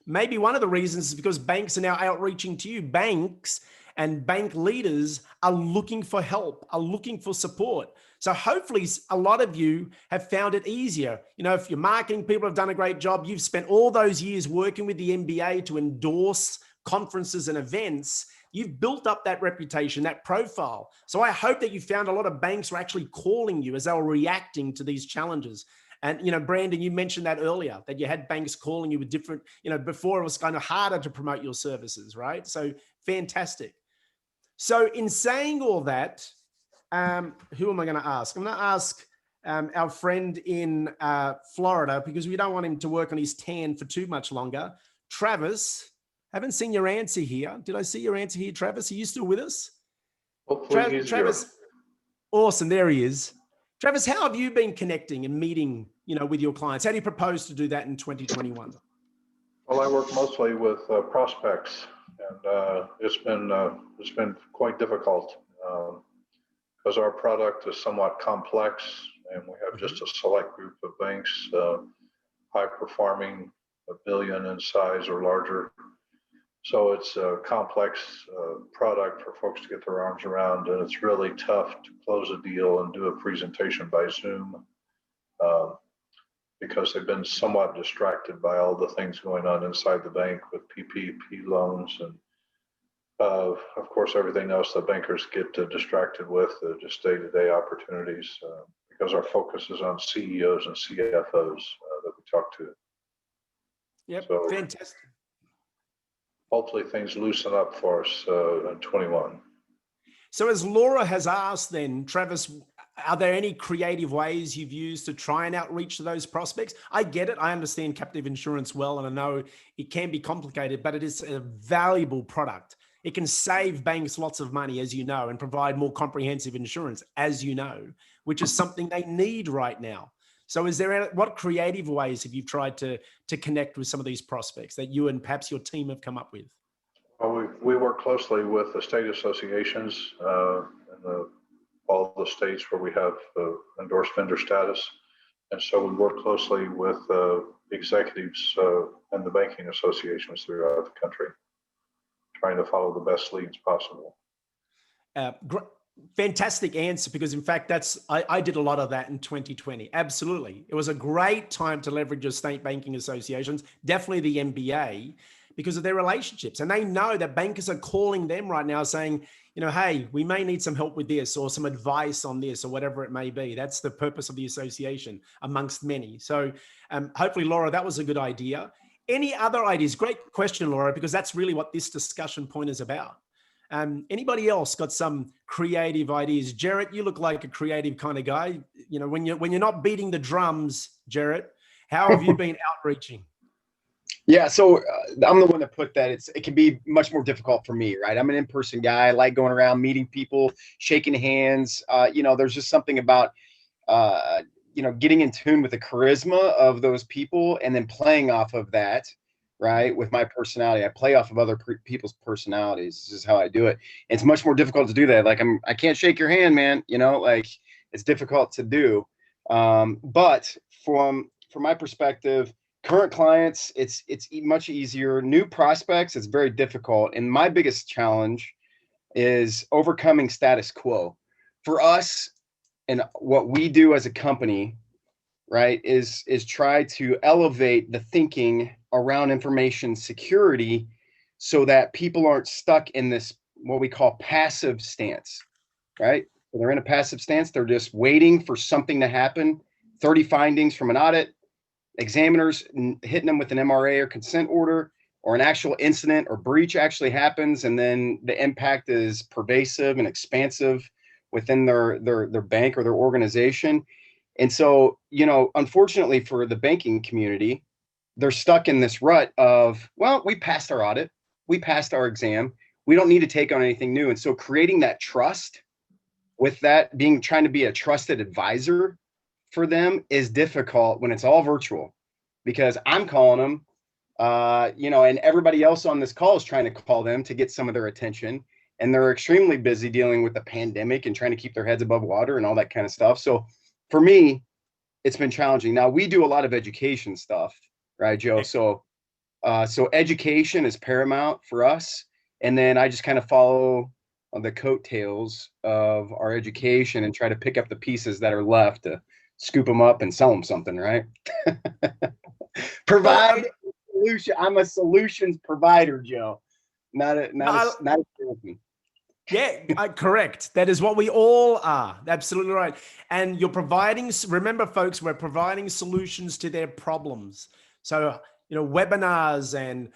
Maybe one of the reasons is because banks are now outreaching to you. Banks and bank leaders are looking for help, are looking for support. So hopefully a lot of you have found it easier. You know, if your marketing people have done a great job, you've spent all those years working with the MBA to endorse conferences and events. You've built up that reputation, that profile. So I hope that you found a lot of banks were actually calling you as they were reacting to these challenges. And, you know, Brandon, you mentioned that earlier, that you had banks calling you with different, you know, before it was kind of harder to promote your services, right? So fantastic. So in saying all that, who am I going to ask? I'm going to ask our friend in Florida, because we don't want him to work on his tan for too much longer. Travis, haven't seen your answer here. Did I see your answer here, Travis? Are you still with us? Hopefully he's Travis, here. Awesome. There he is. Travis, how have you been connecting and meeting, you know, with your clients? How do you propose to do that in 2021? Well, I work mostly with prospects, and it's been quite difficult because our product is somewhat complex, and we have just a select group of banks, high performing, $1 billion in size or larger. So it's a complex product for folks to get their arms around, and it's really tough to close a deal and do a presentation by Zoom because they've been somewhat distracted by all the things going on inside the bank with PPP loans and, of course, everything else that bankers get distracted with, just day-to-day opportunities, because our focus is on CEOs and CFOs that we talk to. Yep, So, fantastic. hopefully things loosen up for us in 21. So as Laura has asked then, Travis, are there any creative ways you've used to try and outreach to those prospects? I get it. I understand captive insurance well, and I know it can be complicated, but it is a valuable product. It can save banks lots of money, as you know, and provide more comprehensive insurance, as you know, which is something they need right now. So what creative ways have you tried to connect with some of these prospects that you and perhaps your team have come up with? Well, we work closely with the state associations in all the states where we have endorsed vendor status. And so we work closely with executives and the banking associations throughout the country, trying to follow the best leads possible. Fantastic answer, because in fact, I did a lot of that in 2020. Absolutely. It was a great time to leverage your state banking associations, definitely the MBA, because of their relationships. And they know that bankers are calling them right now saying, hey, we may need some help with this or some advice on this or whatever it may be. That's the purpose of the association amongst many. So hopefully, Laura, that was a good idea. Any other ideas? Great question, Laura, because that's really what this discussion point is about. Anybody else got some creative ideas? Jarrett, you look like a creative kind of guy. When you're not beating the drums, Jarrett, how have you been outreaching? Yeah, so I'm the one that put that. It can be much more difficult for me, right? I'm an in-person guy. I like going around, meeting people, shaking hands. There's just something about, getting in tune with the charisma of those people and then playing off of that, right? With my personality, I play off of other people's personalities. This is how I do it. And it's much more difficult to do that. Like I can't shake your hand, man. It's difficult to do. But from my perspective, current clients, it's much easier. New prospects, it's very difficult. And my biggest challenge is overcoming status quo. For us, and what we do as a company, right, is try to elevate the thinking around information security so that people aren't stuck in this, what we call passive stance, right? So they're in a passive stance. They're just waiting for something to happen. 30 findings from an audit, examiners hitting them with an MRA or consent order, or an actual incident or breach actually happens, and then the impact is pervasive and expansive within their bank or their organization. And so, unfortunately for the banking community, they're stuck in this rut of, well, we passed our audit, we passed our exam, we don't need to take on anything new. And so creating that trust with that, trying to be a trusted advisor for them is difficult when it's all virtual, because I'm calling them, and everybody else on this call is trying to call them to get some of their attention. And they're extremely busy dealing with the pandemic and trying to keep their heads above water and all that kind of stuff. So for me, it's been challenging. Now we do a lot of education stuff, right, Joe? So education is paramount for us. And then I just kind of follow the coattails of our education and try to pick up the pieces that are left to scoop them up and sell them something, right? Provide a solution. I'm a solutions provider, Joe. Not a salesman. Yeah, correct. That is what we all are. Absolutely right. And you're providing, remember folks, we're providing solutions to their problems. So, webinars and,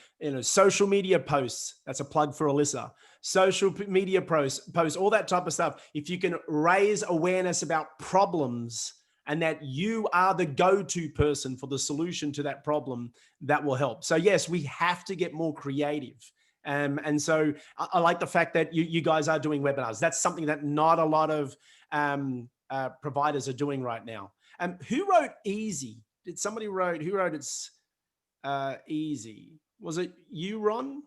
social media posts, that's a plug for Alyssa, social media posts, all that type of stuff. If you can raise awareness about problems and that you are the go-to person for the solution to that problem, that will help. So yes, we have to get more creative. And so I like the fact that you guys are doing webinars. That's something that not a lot of providers are doing right now. Who wrote easy? Who wrote it's easy? Was it you, Ron?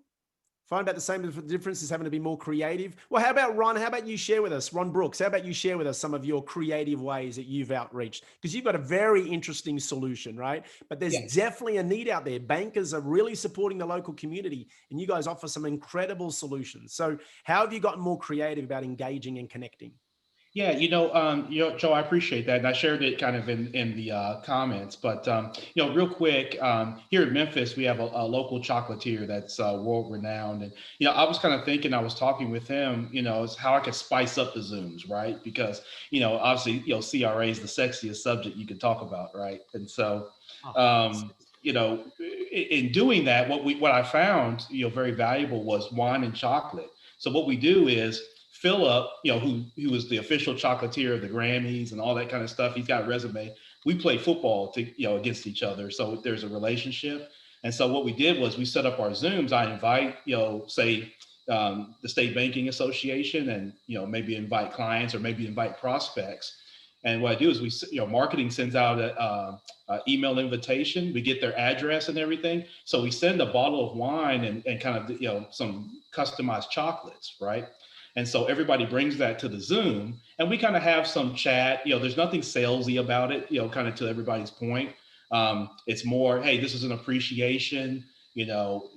Find about the same difference is having to be more creative. Well, how about Ron? How about you share with us, Ron Brooks? How about you share with us some of your creative ways that you've outreached? Because you've got a very interesting solution, right? But there's definitely a need out there. Bankers are really supporting the local community, and you guys offer some incredible solutions. So how have you gotten more creative about engaging and connecting? Yeah, Joe, I appreciate that. And I shared it kind of in the comments, but, real quick, here in Memphis, we have a local chocolatier that's world renowned. And, I was kind of thinking, I was talking with him, is how I could spice up the Zooms, right? Because, obviously, CRA is the sexiest subject you can talk about, right? And so, in doing that, what I found, very valuable was wine and chocolate. So what we do is Philip, who was the official chocolatier of the Grammys and all that kind of stuff. He's got a resume. We play football against each other. So there's a relationship. And so what we did was we set up our Zooms. I invite, say, the State Banking Association, and maybe invite clients or maybe invite prospects. And what I do is marketing sends out a email invitation. We get their address and everything. So we send a bottle of wine and kind of some customized chocolates, right? And so everybody brings that to the Zoom, and we kind of have some chat. There's nothing salesy about it. Kind of to everybody's point. It's more, hey, this is an appreciation.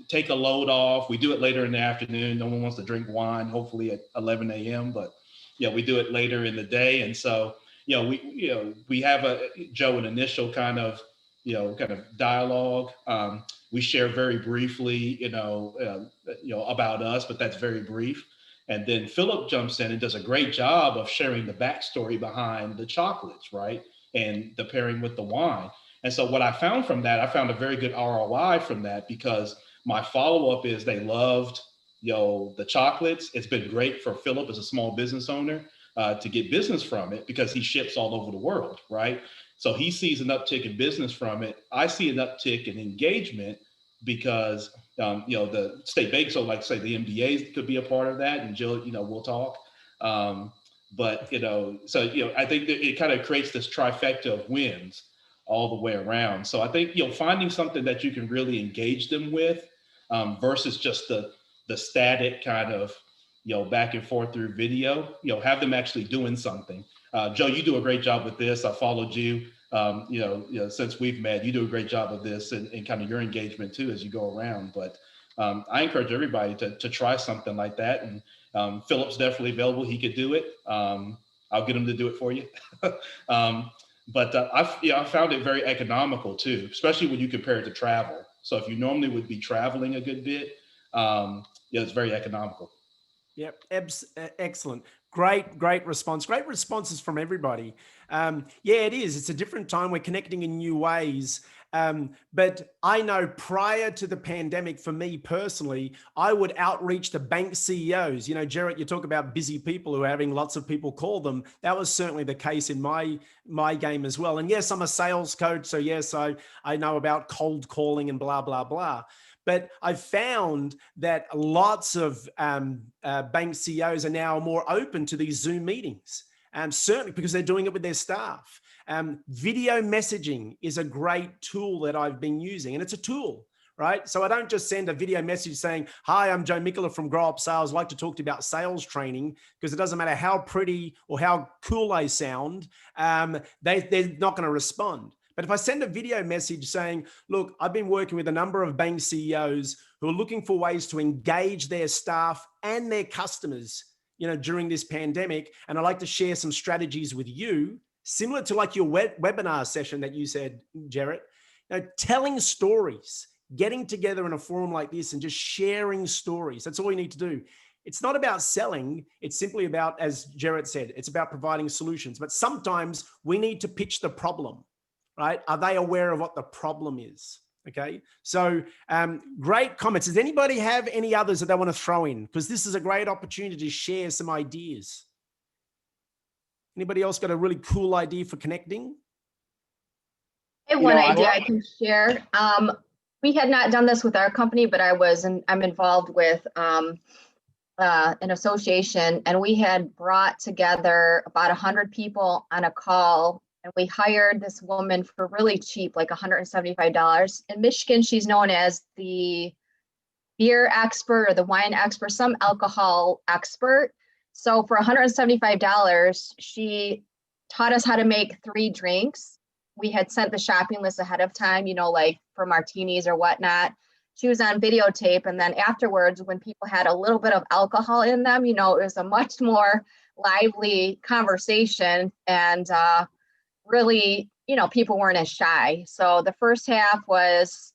Take a load off. We do it later in the afternoon. No one wants to drink wine, hopefully at 11 a.m. But we do it later in the day. And so, we have an initial kind of dialogue. We share very briefly, about us, but that's very brief. And then Philip jumps in and does a great job of sharing the backstory behind the chocolates, right? And the pairing with the wine. And so what I found from that, I found a very good ROI from that, because my follow-up is they loved, the chocolates. It's been great for Philip as a small business owner to get business from it, because he ships all over the world, right? So he sees an uptick in business from it. I see an uptick in engagement because, the state bank, so like say the MBAs could be a part of that, and Jill, we'll talk. But, I think that it kind of creates this trifecta of wins all the way around. So I think, finding something that you can really engage them with versus just the static kind of, back and forth through video, have them actually doing something. Joe, you do a great job with this. I followed you, since we've met. You do a great job of this and kind of your engagement too as you go around. But I encourage everybody to try something like that. And Philip's definitely available. He could do it. I'll get him to do it for you. But I found it very economical too, especially when you compare it to travel. So if you normally would be traveling a good bit, it's very economical. Yep, excellent. Great response. Great responses from everybody. Yeah, it is. It's a different time. We're connecting in new ways. But I know prior to the pandemic, for me personally, I would outreach to bank CEOs. Jarrett, you talk about busy people who are having lots of people call them. That was certainly the case in my game as well. And yes, I'm a sales coach. So yes, I know about cold calling and blah, blah, blah. But I've found that lots of bank CEOs are now more open to these Zoom meetings, certainly because they're doing it with their staff. Video messaging is a great tool that I've been using, and it's a tool, right? So I don't just send a video message saying, hi, I'm Joe Mikola from Grow Up Sales. I'd like to talk to you about sales training, because it doesn't matter how pretty or how cool they sound, they're not going to respond. But if I send a video message saying, look, I've been working with a number of bank CEOs who are looking for ways to engage their staff and their customers, during this pandemic, and I'd like to share some strategies with you, similar to like your webinar session that you said, Jarrett, telling stories, getting together in a forum like this and just sharing stories. That's all you need to do. It's not about selling. It's simply about, as Jarrett said, it's about providing solutions. But sometimes we need to pitch the problem. Right? Are they aware of what the problem is? Okay. So great comments. Does anybody have any others that they want to throw in? Because this is a great opportunity to share some ideas. Anybody else got a really cool idea for connecting? I have one idea I can share. We had not done this with our company, but I'm involved with an association, and we had brought together about 100 people on a call. And we hired this woman for really cheap, like $175. In Michigan, she's known as the beer expert or the wine expert, some alcohol expert. So for $175, she taught us how to make 3 drinks. We had sent the shopping list ahead of time, like for martinis or whatnot. She was on videotape. And then afterwards, when people had a little bit of alcohol in them, it was a much more lively conversation. And really, people weren't as shy. So the first half was,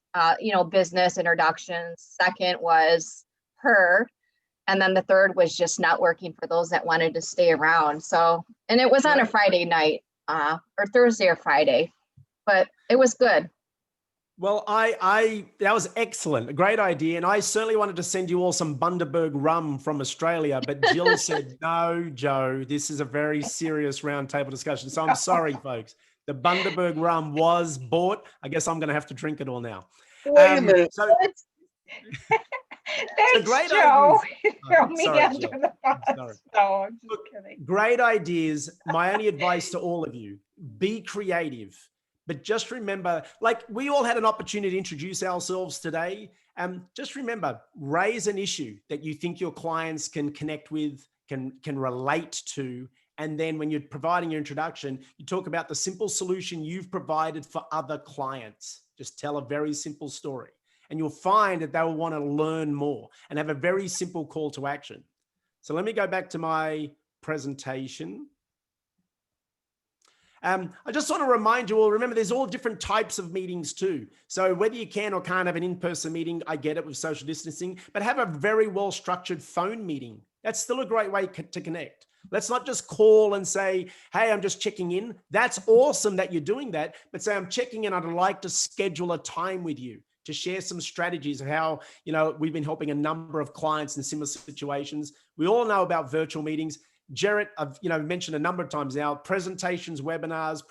business introductions. Second was her. And then the third was just networking for those that wanted to stay around. So, and it was on a Friday night or Thursday or Friday, but it was good. Well, that was excellent. A great idea. And I certainly wanted to send you all some Bundaberg rum from Australia, but Jill said, no, Joe, this is a very serious roundtable discussion. So I'm sorry, folks. The Bundaberg rum was bought. I guess I'm going to have to drink it all now. Wait a minute. Thanks, great Joe. ideas. Throw me Sorry, under Jill. the bus. No, I'm just kidding. Great ideas. My only advice to all of you, be creative. But just remember, like we all had an opportunity to introduce ourselves today. Just remember, raise an issue that you think your clients can connect with, can relate to. And then when you're providing your introduction, you talk about the simple solution you've provided for other clients. Just tell a very simple story. And you'll find that they will want to learn more and have a very simple call to action. So let me go back to my presentation. I just want to remind you all, remember, there's all different types of meetings too. So whether you can or can't have an in-person meeting, I get it with social distancing, but have a very well-structured phone meeting. That's still a great way to connect. Let's not just call and say, hey, I'm just checking in. That's awesome that you're doing that, but say, I'm checking in. I'd like to schedule a time with you to share some strategies of how, we've been helping a number of clients in similar situations. We all know about virtual meetings. Jarrett, I've mentioned a number of times now, presentations, webinars,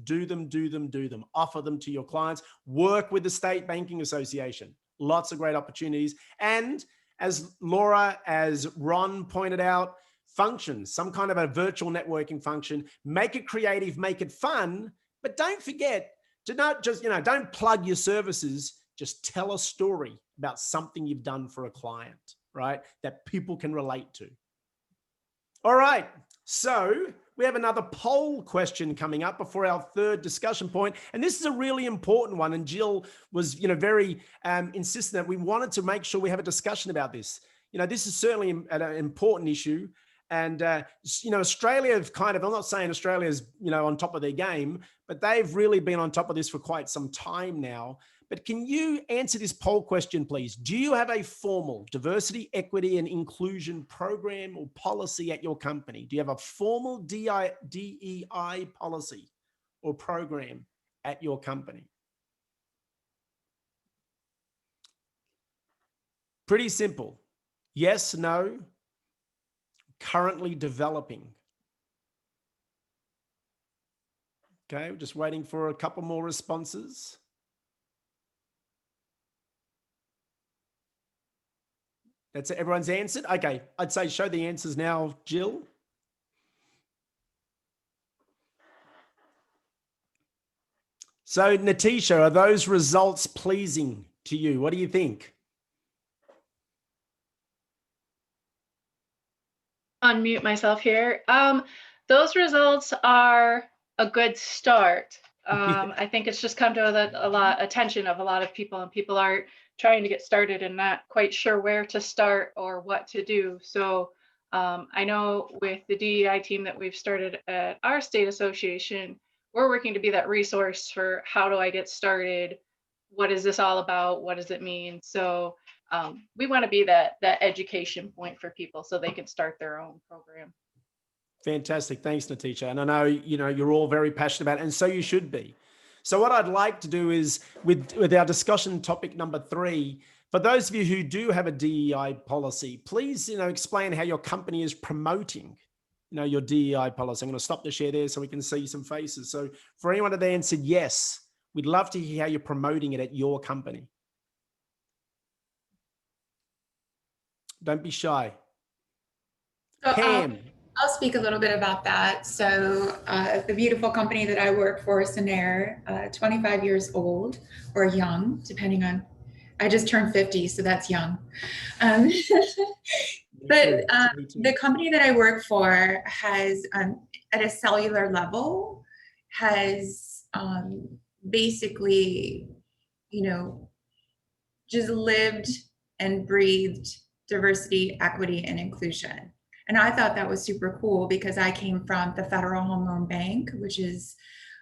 do them, offer them to your clients, work with the State Banking Association, lots of great opportunities. And as Laura, as Ron pointed out, functions, some kind of a virtual networking function, make it creative, make it fun, but don't forget to not just, don't plug your services, just tell a story about something you've done for a client, right? That people can relate to. All right, so we have another poll question coming up before our third discussion point. And this is a really important one. And Jill was, very insistent that we wanted to make sure we have a discussion about this. This is certainly an important issue. And, Australia have I'm not saying Australia's, on top of their game, but they've really been on top of this for quite some time now. But can you answer this poll question, please? Do you have a formal diversity, equity, and inclusion program or policy at your company? Do you have a formal DEI policy or program at your company? Pretty simple. Yes, no, currently developing. Okay, we're just waiting for a couple more responses. That's it. Everyone's answered? Okay, I'd say show the answers now, Jill. So, Natisha, are those results pleasing to you? What do you think? Unmute myself here. Those results are a good start. I think it's just come to a lot of attention of a lot of people, and people are trying to get started and not quite sure where to start or what to do. So I know with the DEI team that we've started at our state association, we're working to be that resource for how do I get started? What is this all about? What does it mean? So we want to be that education point for people so they can start their own program. Fantastic. Thanks, Natisha. And I know, you're all very passionate about it, and so you should be. So what I'd like to do is with our discussion topic number 3, for those of you who do have a DEI policy, please, explain how your company is promoting, your DEI policy. I'm going to stop the share there so we can see some faces. So for anyone that answered yes, we'd love to hear how you're promoting it at your company. Don't be shy. So, Pam. I'll speak a little bit about that. So the beautiful company that I work for, Sanair, 25 years old or young, depending on, I just turned 50, so that's young. But the company that I work for has, at a cellular level, has basically, just lived and breathed diversity, equity, and inclusion. And I thought that was super cool because I came from the Federal Home Loan Bank, which is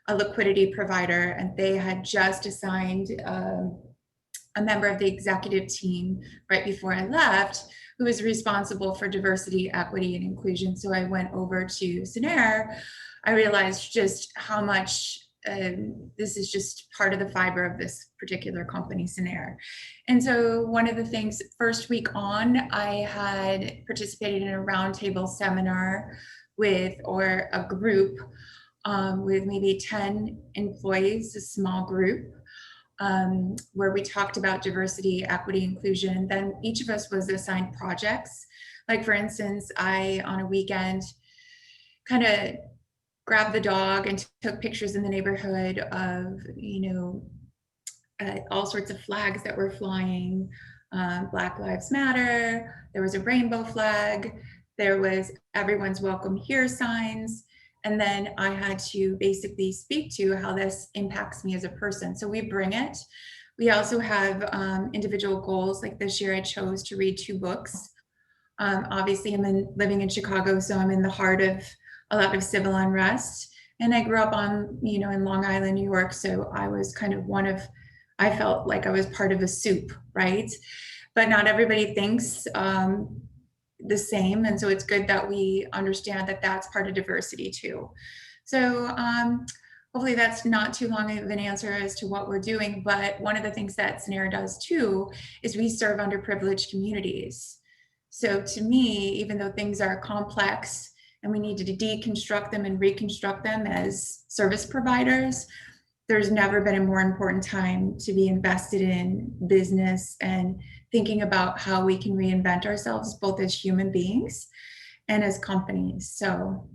a liquidity provider, and they had just assigned a member of the executive team right before I left who was responsible for diversity, equity, and inclusion. So I went over to Sanair. I realized just how much this is just part of the fiber of this particular company, Scenair. And so one of the things, first week on, I had participated in a roundtable seminar with, or a group with maybe 10 employees, a small group, where we talked about diversity, equity, inclusion. Then each of us was assigned projects. Like for instance, I, on a weekend, kind of grabbed the dog and took pictures in the neighborhood of, all sorts of flags that were flying. Black Lives Matter, there was a rainbow flag, there was everyone's welcome here signs. And then I had to basically speak to how this impacts me as a person. So we bring it. We also have individual goals. Like this year I chose to read 2 books. Obviously I'm living in Chicago, so I'm in the heart of a lot of civil unrest. And I grew up on, in Long Island, New York. So I was kind of I felt like I was part of a soup, right? But not everybody thinks the same. And so it's good that we understand that that's part of diversity too. So hopefully that's not too long of an answer as to what we're doing. But one of the things that Scenair does too is we serve underprivileged communities. So to me, even though things are complex and we need to deconstruct them and reconstruct them as service providers, there's never been a more important time to be invested in business and thinking about how we can reinvent ourselves, both as human beings and as companies. So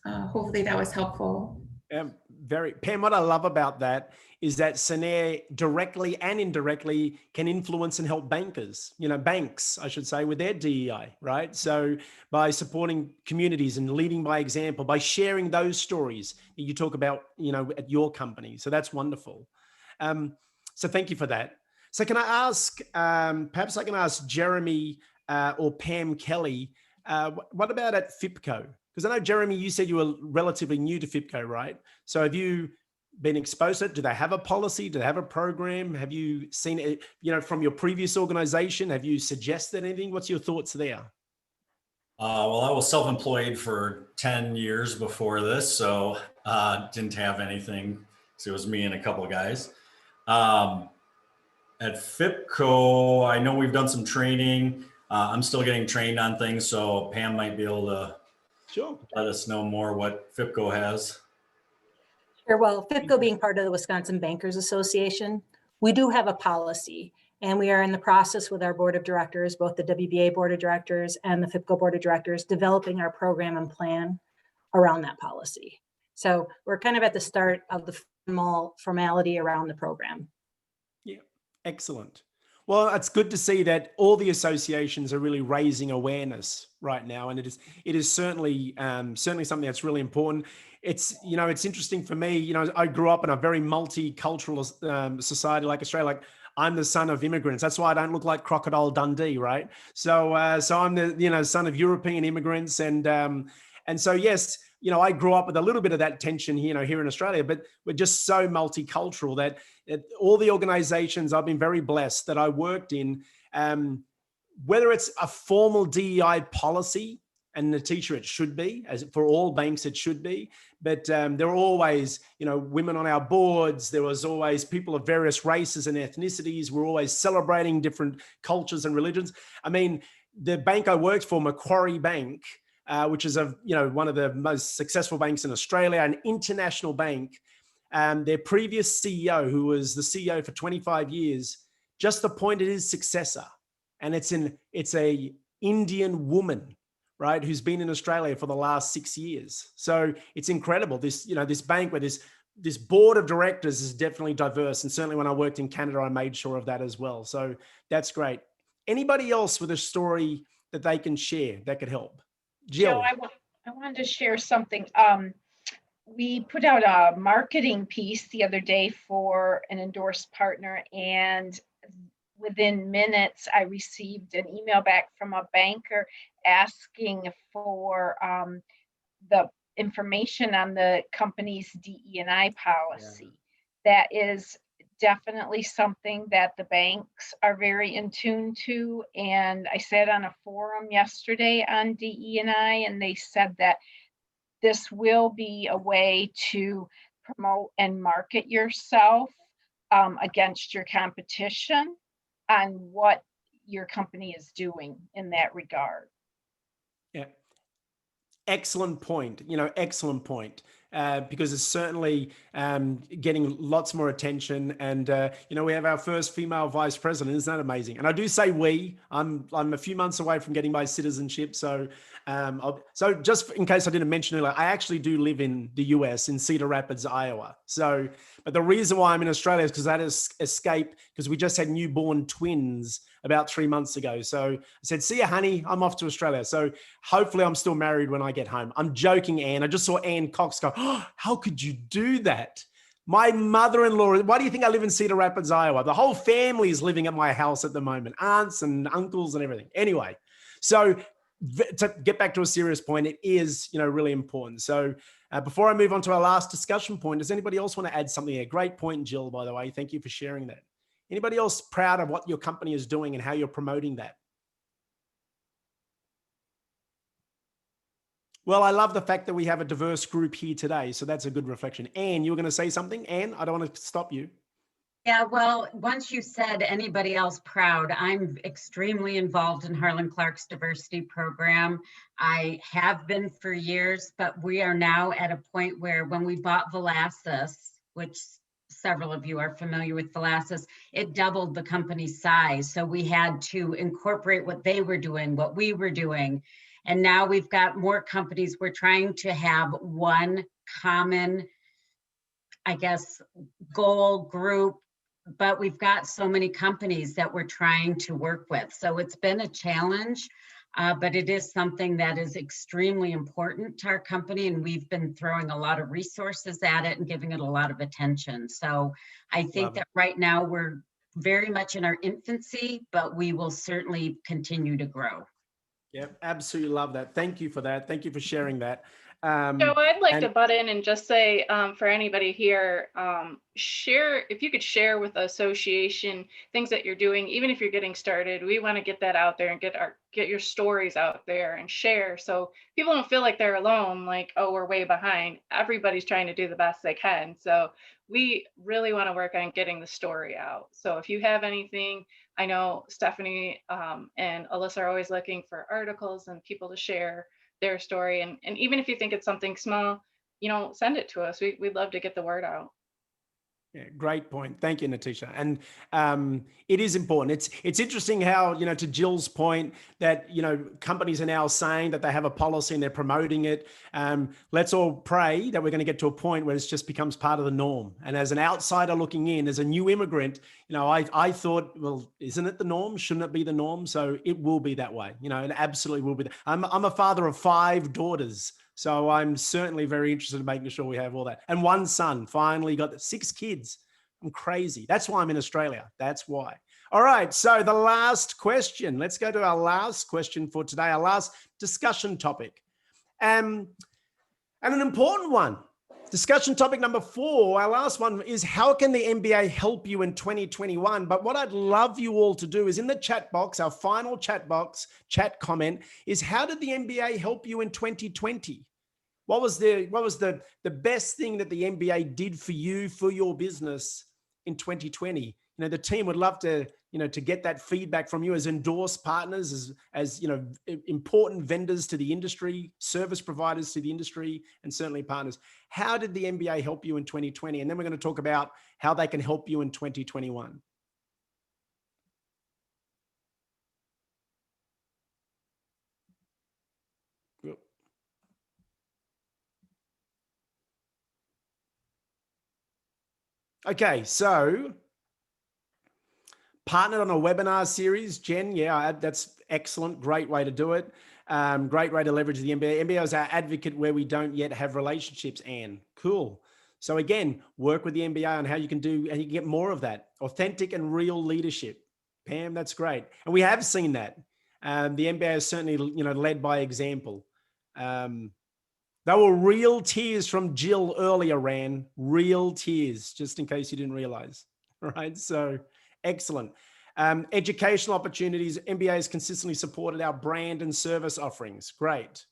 hopefully that was helpful. Pam, what I love about that is that Scenair directly and indirectly can influence and help bankers, banks, I should say, with their DEI, right? So by supporting communities and leading by example, by sharing those stories that you talk about, at your company. So that's wonderful. So thank you for that. So can I ask, perhaps I can ask Jeremy or Pam Kelly, what about at FIPCO? Because I know, Jeremy, you said you were relatively new to FIPCO, right? So have you been exposed to it? Do they have a policy? Do they have a program? Have you seen it, from your previous organization? Have you suggested anything? What's your thoughts there? Well, I was self-employed for 10 years before this, so didn't have anything. So it was me and a couple of guys. At FIPCO, I know we've done some training. I'm still getting trained on things, so Pam might be able to let us know more what FIPCO has. Sure. Well, FIPCO being part of the Wisconsin Bankers Association, we do have a policy, and we are in the process with our board of directors, both the WBA board of directors and the FIPCO board of directors, developing our program and plan around that policy. So we're kind of at the start of the formality around the program. Yeah, excellent. Well, it's good to see that all the associations are really raising awareness right now, and it is certainly something that's really important. It's it's interesting for me. I grew up in a very multicultural society like Australia. Like, I'm the son of immigrants. That's why I don't look like Crocodile Dundee, right? So I'm the son of European immigrants, and so yes. I grew up with a little bit of that tension here in Australia, but we're just so multicultural that all the organizations I've been very blessed that I worked in, whether it's a formal DEI policy, and Natisha, it should be, as for all banks, it should be, but there are always, women on our boards. There was always people of various races and ethnicities. We're always celebrating different cultures and religions. I mean, the bank I worked for, Macquarie Bank, which is one of the most successful banks in Australia, an international bank. Their previous CEO, who was the CEO for 25 years, just appointed his successor, and it's a Indian woman, right, who's been in Australia for the last 6 years. So it's incredible. This bank where this board of directors is definitely diverse, and certainly when I worked in Canada, I made sure of that as well. So that's great. Anybody else with a story that they can share that could help? Jill. Joe, I wanted to share something. We put out a marketing piece the other day for an endorsed partner, and within minutes, I received an email back from a banker asking for the information on the company's DE&I policy. Yeah. That is definitely something that the banks are very in tune to. And I sat on a forum yesterday on DE&I, and they said that this will be a way to promote and market yourself against your competition on what your company is doing in that regard. Yeah. Excellent point. Excellent point. Because it's certainly getting lots more attention, and we have our first female vice president. Isn't that amazing? And I do say we. I'm a few months away from getting my citizenship, so so just in case I didn't mention earlier, I actually do live in the US in Cedar Rapids, Iowa. So, but the reason why I'm in Australia is because I had to escape because we just had newborn twins about 3 months ago. So I said, "See ya, honey. I'm off to Australia." So hopefully I'm still married when I get home. I'm joking, Anne. I just saw Anne Cox go, "Oh, how could you do that?" My mother-in-law, why do you think I live in Cedar Rapids, Iowa? The whole family is living at my house at the moment, aunts and uncles and everything. Anyway, so to get back to a serious point, it is, really important. So before I move on to our last discussion point, does anybody else want to add something? A great point, Jill, by the way. Thank you for sharing that. Anybody else proud of what your company is doing and how you're promoting that? Well, I love the fact that we have a diverse group here today. So that's a good reflection. Anne, you were going to say something? Anne, I don't want to stop you. Yeah, well, once you said anybody else proud, I'm extremely involved in Harlan Clark's diversity program. I have been for years, but we are now at a point where when we bought Velasas, which several of you are familiar with Velasas, it doubled the company's size. So we had to incorporate what they were doing, what we were doing. And now we've got more companies. We're trying to have one common, I guess, goal group, but we've got so many companies that we're trying to work with. So it's been a challenge, but it is something that is extremely important to our company. And we've been throwing a lot of resources at it and giving it a lot of attention. So I think that right now we're very much in our infancy, but we will certainly continue to grow. Yeah, absolutely love that. Thank you for that. Thank you for sharing that. Joe, I'd like to butt in and just say for anybody here, share, if you could share with the association things that you're doing, even if you're getting started. We want to get that out there and get your stories out there and share, so people don't feel like they're alone, like, oh, we're way behind. Everybody's trying to do the best they can. So we really want to work on getting the story out. So if you have anything, I know Stephanie and Alyssa are always looking for articles and people to share their story. And even if you think it's something small, send it to us. We'd love to get the word out. Yeah, great point. Thank you, Natisha. And it is important. It's interesting how, to Jill's point that, companies are now saying that they have a policy and they're promoting it. Let's all pray that we're going to get to a point where it just becomes part of the norm. And as an outsider looking in, as a new immigrant, I thought, well, isn't it the norm? Shouldn't it be the norm? So it will be that way. It absolutely will be. I'm a father of 5 daughters. So I'm certainly very interested in making sure we have all that. And 1 son, finally got 6 kids. I'm crazy. That's why I'm in Australia. That's why. All right. So the last question. Let's go to our last question for today, our last discussion topic. And an important one. Discussion topic number 4, our last one, is how can the MBA help you in 2021? But what I'd love you all to do is in the chat box, our final chat box, chat comment is, how did the MBA help you in 2020? What was the best thing that the MBA did for you, for your business in 2020? The team would love to, to get that feedback from you as endorsed partners, as important vendors to the industry, service providers to the industry, and certainly partners. How did the MBA help you in 2020? And then we're going to talk about how they can help you in 2021. Okay, so partnered on a webinar series, Jen. Yeah, that's excellent. Great way to do it. Great way to leverage the MBA. MBA is our advocate where we don't yet have relationships, Anne. Cool. So again, work with the MBA on how you can do, and you can get more of that. Authentic and real leadership. Pam, that's great. And we have seen that. The MBA is certainly, led by example. There were real tears from Jill earlier, Ran. Real tears, just in case you didn't realize. All right, so excellent. Educational opportunities. MBA has consistently supported our brand and service offerings. Great.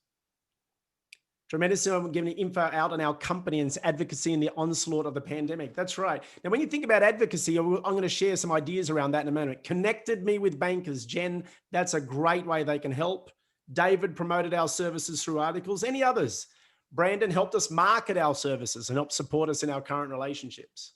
Tremendous giving info out on our company and its advocacy in the onslaught of the pandemic. That's right. Now, when you think about advocacy, I'm going to share some ideas around that in a moment. Connected me with bankers. Jen, that's a great way they can help. David promoted our services through articles. Any others? Brandon helped us market our services and help support us in our current relationships.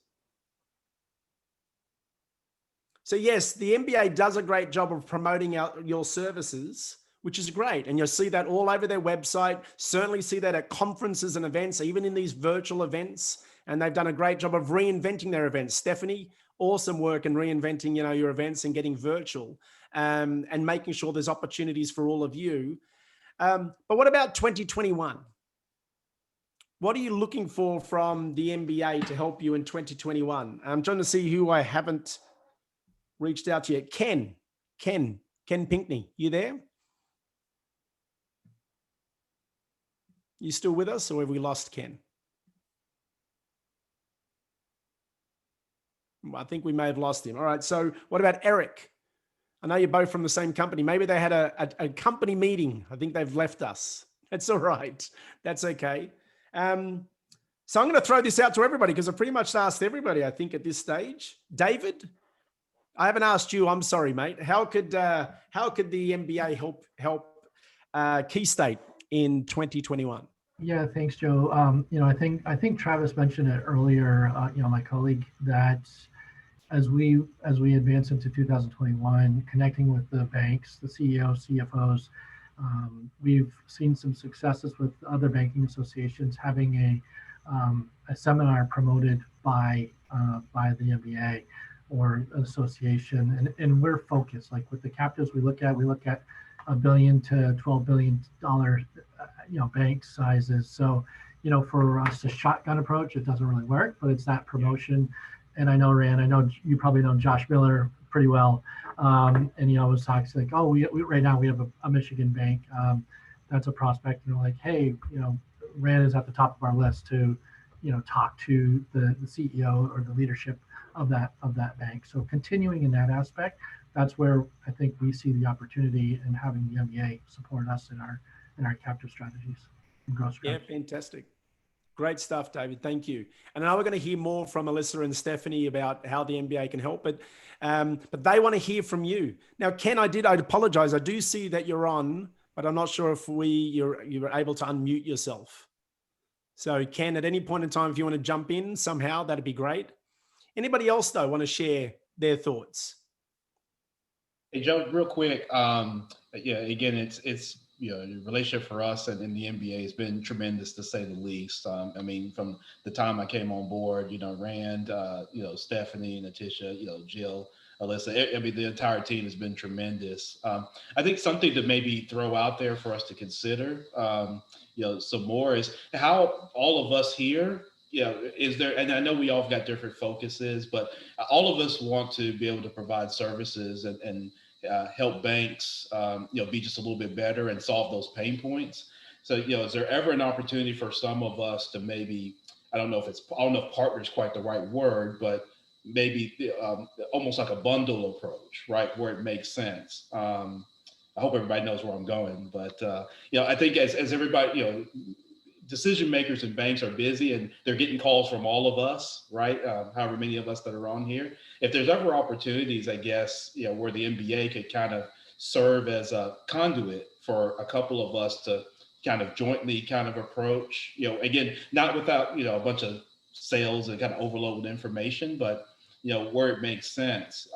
So yes, the MBA does a great job of promoting your services, which is great. And you'll see that all over their website. Certainly see that at conferences and events, even in these virtual events. And they've done a great job of reinventing their events. Stephanie, awesome work in reinventing, your events and getting virtual, and making sure there's opportunities for all of you. But what about 2021? What are you looking for from the MBA to help you in 2021? I'm trying to see who I haven't reached out to yet. Ken Pinkney, you there? You still with us, or have we lost Ken? I think we may have lost him. All right. So what about Eric? I know you're both from the same company. Maybe they had a company meeting. I think they've left us. That's all right. That's okay. So I'm going to throw this out to everybody because I've pretty much asked everybody, I think, at this stage. David, I haven't asked you. I'm sorry, mate. How could the MBA help Key State in 2021? Yeah, thanks, Joe. I think Travis mentioned it earlier. My colleague, that as we advance into 2021, connecting with the banks, the CEOs, CFOs, we've seen some successes with other banking associations having a seminar promoted by the MBA or association, and we're focused. Like with the captives, we look at $1 billion to $12 billion bank sizes. So for us, a shotgun approach, it doesn't really work, but it's that promotion. And I know, Rand, I know you probably know Josh Miller pretty well, and he always talks like, oh, we right now we have a Michigan bank that's a prospect, and we're like, hey, Rand is at the top of our list to talk to the CEO or the leadership of that bank. So continuing in that aspect, that's where I think we see the opportunity in having the MBA support us in our captive strategies and growth strategies. Yeah, fantastic. Great stuff, David. Thank you. And now we're going to hear more from Alyssa and Stephanie about how the MBA can help, but they want to hear from you. Now, Ken, I apologize. I do see that you're on, but I'm not sure if you were able to unmute yourself. So Ken, at any point in time, if you want to jump in somehow, that'd be great. Anybody else though want to share their thoughts? Hey, Joe, real quick. Again, it's the relationship for us and in the MBA has been tremendous, to say the least. From the time I came on board, Rand, Stephanie, Natisha, Jill, Alyssa, the entire team has been tremendous. I think something to maybe throw out there for us to consider, some more, is how all of us here, is there, and I know we all got different focuses, but all of us want to be able to provide services and help banks, be just a little bit better and solve those pain points. So, is there ever an opportunity for some of us to maybe, I don't know if partner is quite the right word, but maybe almost like a bundle approach, right, where it makes sense. I hope everybody knows where I'm going, but I think as everybody, decision makers in banks are busy and they're getting calls from all of us, right? However many of us that are on here. If there's ever opportunities, I guess, where the MBA could kind of serve as a conduit for a couple of us to kind of jointly kind of approach, again, not without, a bunch of sales and kind of overload with information, but, where it makes sense.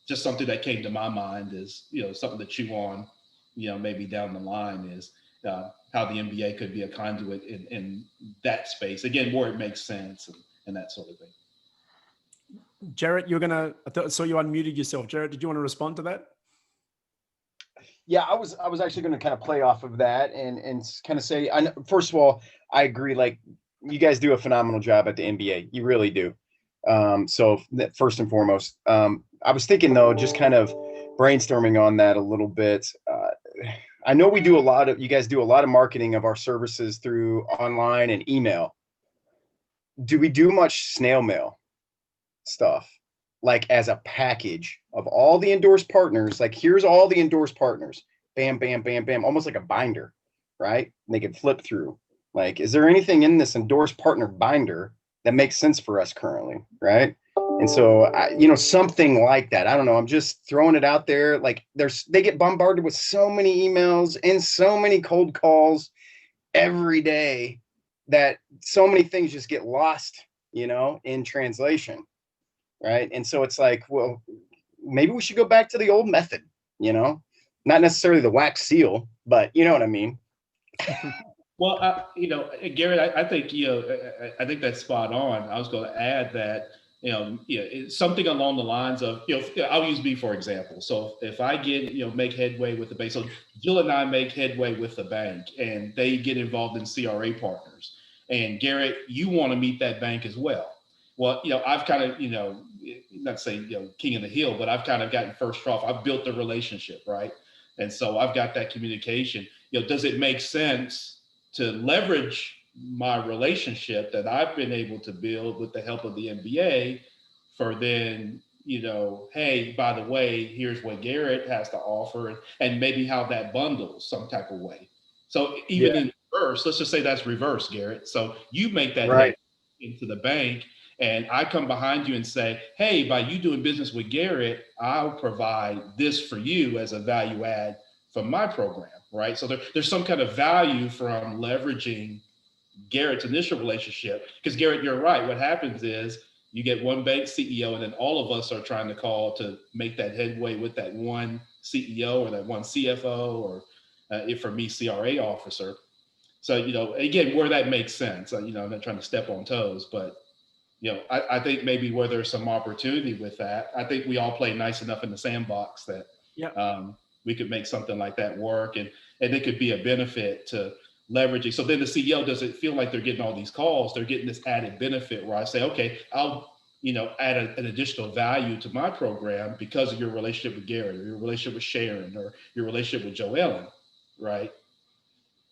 Just something that came to my mind is, something to chew on, maybe down the line is, how the MBA could be a conduit in that space, again, where it makes sense and that sort of thing. Jarrett, I saw you unmuted yourself. Jarrett, did you want to respond to that? Yeah, I was actually going to kind of play off of that and kind of say, first of all, I agree. Like, you guys do a phenomenal job at the MBA. You really do. So that, first and foremost, I was thinking though, just kind of brainstorming on that a little bit. I know you guys do a lot of marketing of our services through online and email. Do we do much snail mail stuff, like as a package of all the endorsed partners? Like, here's all the endorsed partners, bam, bam, bam, bam, almost like a binder, right? And they can flip through Like, is there anything in this endorsed partner binder that makes sense for us currently, right? And so, something like that. I don't know. I'm just throwing it out there. Like, they get bombarded with so many emails and so many cold calls every day that so many things just get lost, in translation, right? And so it's like, well, maybe we should go back to the old method, not necessarily the wax seal, but you know what I mean. Well, Garrett, I think I think that's spot on. I was going to add that it's something along the lines of I'll use me for example. So if I get make headway with the bank, so Jill and I make headway with the bank, and they get involved in CRA partners, and Garrett, you want to meet that bank as well. Well, I've kind of not to say king of the hill, but I've kind of gotten first off. I've built the relationship, right, and so I've got that communication. Does it make sense to leverage my relationship that I've been able to build with the help of the MBA for then, hey, by the way, here's what Garrett has to offer, and maybe how that bundles some type of way. So even in reverse, let's just say that's reverse, Garrett. So you make that right into the bank, and I come behind you and say, hey, by you doing business with Garrett, I'll provide this for you as a value add from my program, right? So there's some kind of value from leveraging Garrett's initial relationship, because Garrett, you're right. What happens is you get one bank CEO, and then all of us are trying to call to make that headway with that one CEO or that one CFO, or if for me, CRA officer. So, again, where that makes sense, I'm not trying to step on toes, but I think maybe where there's some opportunity with that, I think we all play nice enough in the sandbox that we could make something like that work, and it could be a benefit to leveraging. So then the CEO doesn't feel like they're getting all these calls. They're getting this added benefit where I say, okay, I'll add an additional value to my program because of your relationship with Gary, or your relationship with Sharon, or your relationship with Joellen, right?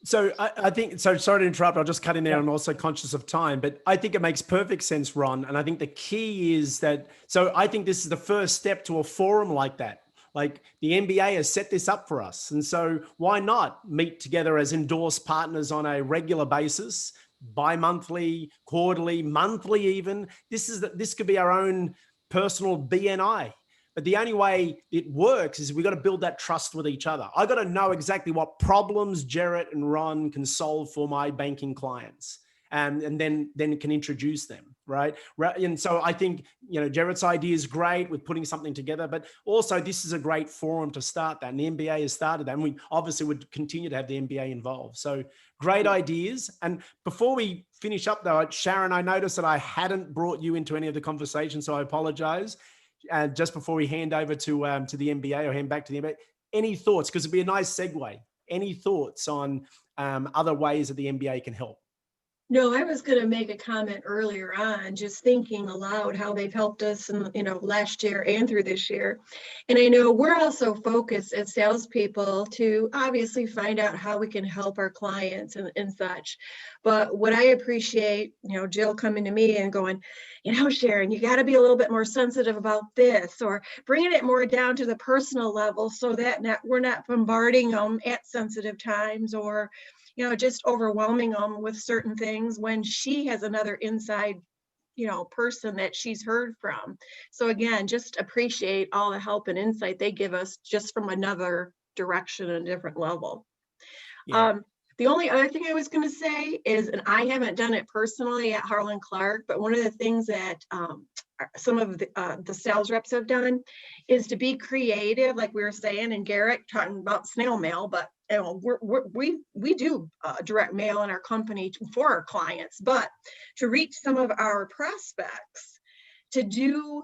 So I think, so sorry to interrupt, I'll just cut in there. I'm also conscious of time, but I think it makes perfect sense, Ron. And I think the key is that, so I think this is the first step to a forum like that. Like the MBA has set this up for us. And so why not meet together as endorsed partners on a regular basis, bi-monthly, quarterly, monthly even. This could be our own personal BNI. But the only way it works is we got to build that trust with each other. I got to know exactly what problems Jarrett and Ron can solve for my banking clients, and then can introduce them, right? And so I think, Jarrett's idea is great with putting something together, but also this is a great forum to start that. And the MBA has started that, and we obviously would continue to have the MBA involved. So great ideas. And before we finish up though, Sharon, I noticed that I hadn't brought you into any of the conversation, so I apologize. Just before we hand over to the MBA, or hand back to the MBA, any thoughts? Because it'd be a nice segue. Any thoughts on other ways that the MBA can help? No, I was going to make a comment earlier on, just thinking aloud how they've helped us in, last year and through this year. And I know we're also focused as salespeople to obviously find out how we can help our clients and such. But what I appreciate, Jill coming to me and going, Sharon, you got to be a little bit more sensitive about this, or bringing it more down to the personal level so that we're not bombarding them at sensitive times, or just overwhelming them with certain things when she has another inside, person that she's heard from. So again, just appreciate all the help and insight they give us just from another direction and a different level. Yeah. The only other thing I was going to say is, and I haven't done it personally at Harlan Clark, but one of the things that some of the sales reps have done is to be creative, like we were saying, and Garrett talking about snail mail, but we do direct mail in our company for our clients, but to reach some of our prospects, to do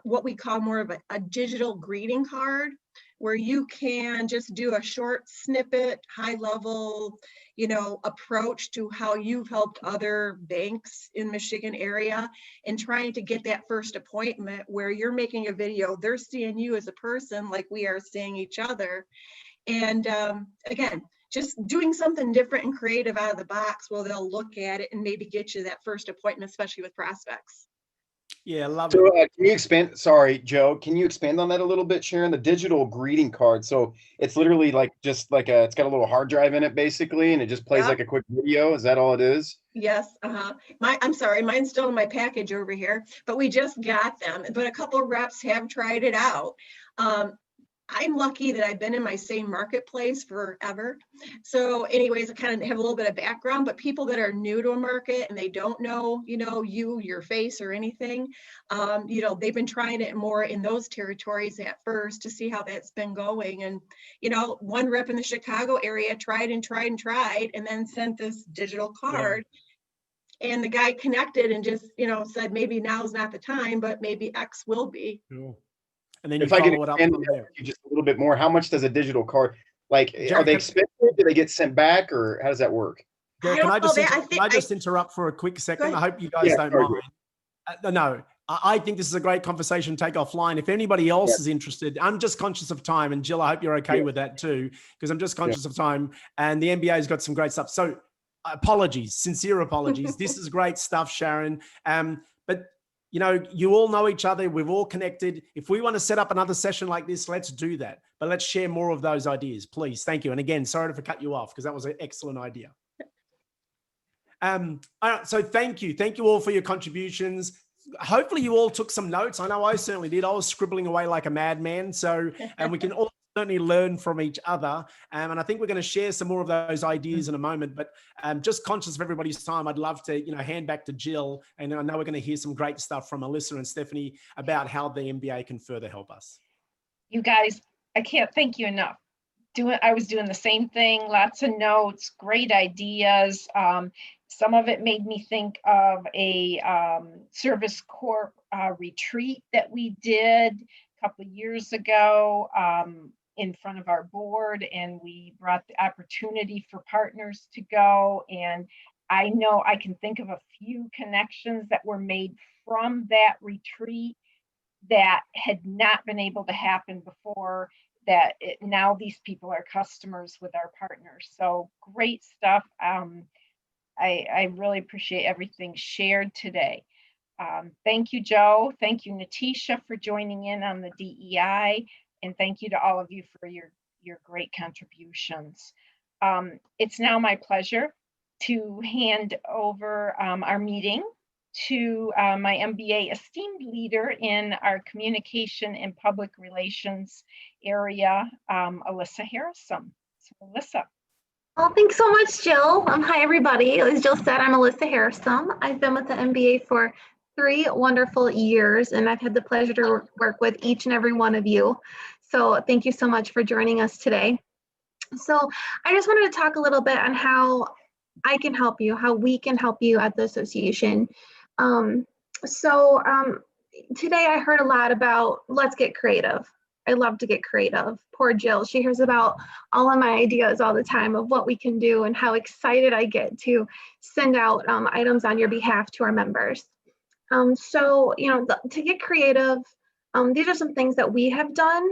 what we call more of a digital greeting card, where you can just do a short snippet, high level, approach to how you've helped other banks in Michigan area, and trying to get that first appointment where you're making a video, they're seeing you as a person like we are seeing each other. And again, just doing something different and creative out of the box, well, they'll look at it and maybe get you that first appointment, especially with prospects. Yeah, love So it. can you expand? Sorry, Joe. Can you expand on that a little bit, Sharon? The digital greeting card. So it's literally like just like it's got a little hard drive in it, basically, and it just plays Yeah. like a quick video. Is that all it is? Yes, I'm sorry, mine's still in my package over here, but we just got them. But a couple of reps have tried it out. I'm lucky that I've been in my same marketplace forever. So anyways, I kind of have a little bit of background, but people that are new to a market and they don't know, your face or anything, they've been trying it more in those territories at first to see how that's been going. And, one rep in the Chicago area tried and then sent this digital card. Yeah. And the guy connected and just, said, maybe now's not the time, but maybe X will be. Cool. And then you If I could follow it up expand from that there. with you just a little bit more, how much does a digital card, like, are Jared, they expensive? Do they get sent back, or how does that work? Jared, can I just interrupt for a quick second? I hope you guys don't mind. No, I think this is a great conversation to take offline. If anybody else is interested, I'm just conscious of time. And Jill, I hope you're okay with that too, because I'm just conscious of time. And the MBA's got some great stuff. So apologies, sincere apologies. This is great stuff, Sharon. But you all know each other. We've all connected. If we want to set up another session like this, let's do that. But let's share more of those ideas, please. Thank you. And again, sorry to cut you off because that was an excellent idea. All right, so thank you. Thank you all for your contributions. Hopefully you all took some notes. I know I certainly did. I was scribbling away like a madman. So, and we can all certainly learn from each other. And I think we're going to share some more of those ideas in a moment, but just conscious of everybody's time, I'd love to, hand back to Jill. And I know we're going to hear some great stuff from Alyssa and Stephanie about how the MBA can further help us. You guys, I can't thank you enough. I was doing the same thing, lots of notes, great ideas. Some of it made me think of a Service Corp retreat that we did a couple of years ago in front of our board, and we brought the opportunity for partners to go. And I know I can think of a few connections that were made from that retreat that had not been able to happen before, that now these people are customers with our partners. So great stuff. I really appreciate everything shared today. Thank you, Joe. Thank you, Natisha, for joining in on the DEI. And thank you to all of you for your great contributions. It's now my pleasure to hand over our meeting to my MBA esteemed leader in our communication and public relations area, Alyssa Harrison. So Alyssa. Well, thanks so much, Jill. Hi, everybody. As Jill said, I'm Alyssa Harrison. I've been with the MBA for 3 wonderful years, and I've had the pleasure to work with each and every one of you. So thank you so much for joining us today. So I just wanted to talk a little bit on how I can help you, how we can help you at the association. Today I heard a lot about let's get creative. I love to get creative. Poor Jill, she hears about all of my ideas all the time of what we can do and how excited I get to send out items on your behalf to our members. To get creative, these are some things that we have done,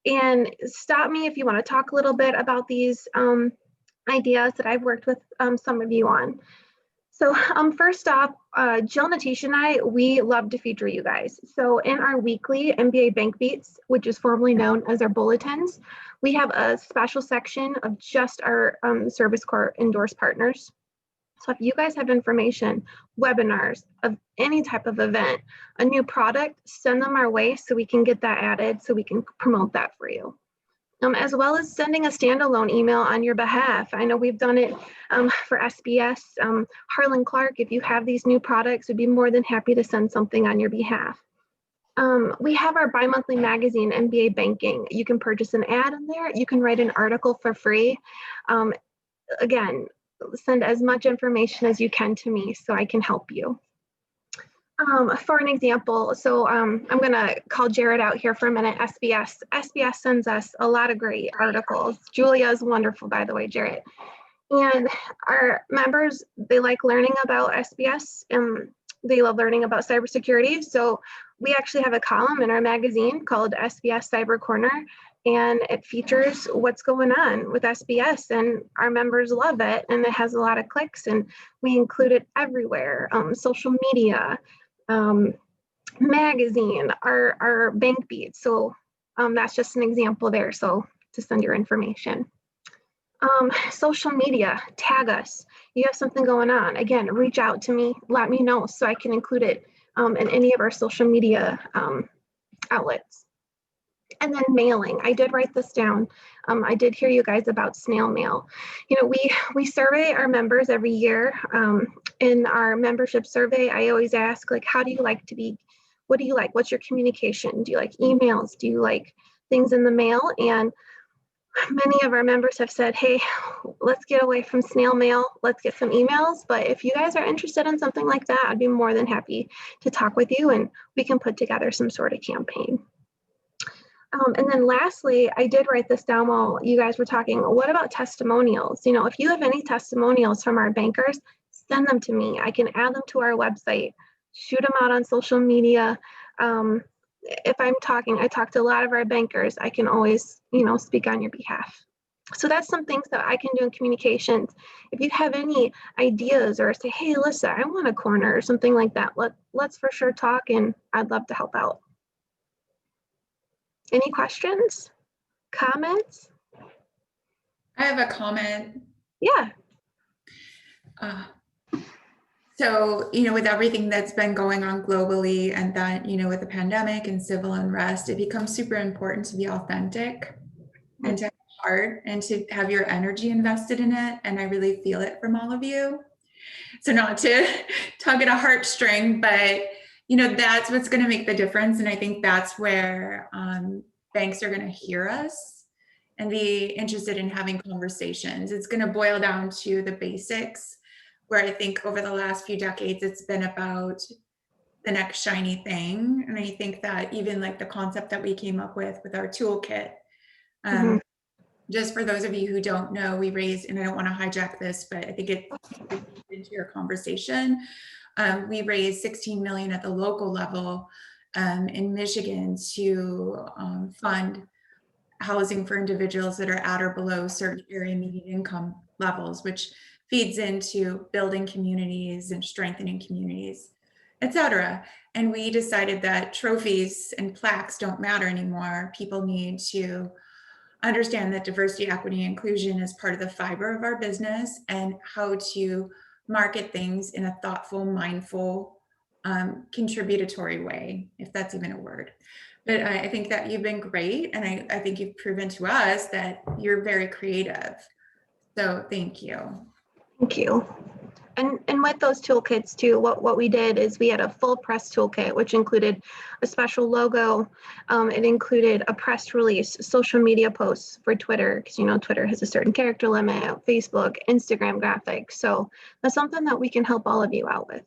and stop me if you want to talk a little bit about these ideas that I've worked with some of you on. So first off, Jill, Natisha, and I, we love to feature you guys. So in our weekly MBA Bank Beats, which is formerly known as our bulletins, we have a special section of just our Service Corps endorsed partners. So if you guys have information, webinars, of any type of event, a new product, send them our way so we can get that added, so we can promote that for you. As well as sending a standalone email on your behalf. I know we've done it for SBS. Harlan Clark, if you have these new products, would be more than happy to send something on your behalf. We have our bi-monthly magazine, MBA Banking. You can purchase an ad in there. You can write an article for free. Again, send as much information as you can to me so I can help you. For an example, so I'm going to call Jared out here for a minute. SBS. SBS sends us a lot of great articles. Julia is wonderful, by the way, Jared. And our members, they like learning about SBS and they love learning about cybersecurity. So we actually have a column in our magazine called SBS Cyber Corner, and it features what's going on with SBS, and our members love it, and it has a lot of clicks, and we include it everywhere, social media, magazine, our bank beads. So that's just an example there. So to send your information. Social media, tag us. You have something going on. Again, reach out to me, let me know so I can include it in any of our social media outlets. And then mailing. I did write this down. I did hear you guys about snail mail. You know, we survey our members every year. In our membership survey, I always ask, like, how do you like to be? What do you like? What's your communication? Do you like emails? Do you like things in the mail? And many of our members have said, hey, let's get away from snail mail. Let's get some emails. But if you guys are interested in something like that, I'd be more than happy to talk with you and we can put together some sort of campaign. And then lastly, I did write this down while you guys were talking. What about testimonials? You know, if you have any testimonials from our bankers, send them to me. I can add them to our website, shoot them out on social media. If I talk to a lot of our bankers, I can always, you know, speak on your behalf. So that's some things that I can do in communications. If you have any ideas or say, hey, Alyssa, I want a corner or something like that, let's for sure talk and I'd love to help out. Any questions, comments? I have a comment. Yeah. So, you know, with everything that's been going on globally and that, you know, with the pandemic and civil unrest, it becomes super important to be authentic and to have heart and to have your energy invested in it. And I really feel it from all of you. So not to tug at a heartstring, but, you know, that's what's going to make the difference. And I think that's where banks are going to hear us and be interested in having conversations. It's going to boil down to the basics, where I think over the last few decades, it's been about the next shiny thing. And I think that even like the concept that we came up with our toolkit, just for those of you who don't know, we raised, and I don't want to hijack this, but I think it into your conversation. We raised 16 million at the local level in Michigan to fund housing for individuals that are at or below certain area median income levels, which feeds into building communities and strengthening communities, etc. And we decided that trophies and plaques don't matter anymore. People need to understand that diversity, equity, and inclusion is part of the fiber of our business and how to market things in a thoughtful, mindful, contributory way, if that's even a word. But I think that you've been great. And I think you've proven to us that you're very creative. So thank you. Thank you. And with those toolkits too, what we did is we had a full press toolkit, which included a special logo. It included a press release, social media posts for Twitter, because you know Twitter has a certain character limit, Facebook, Instagram graphics. So that's something that we can help all of you out with.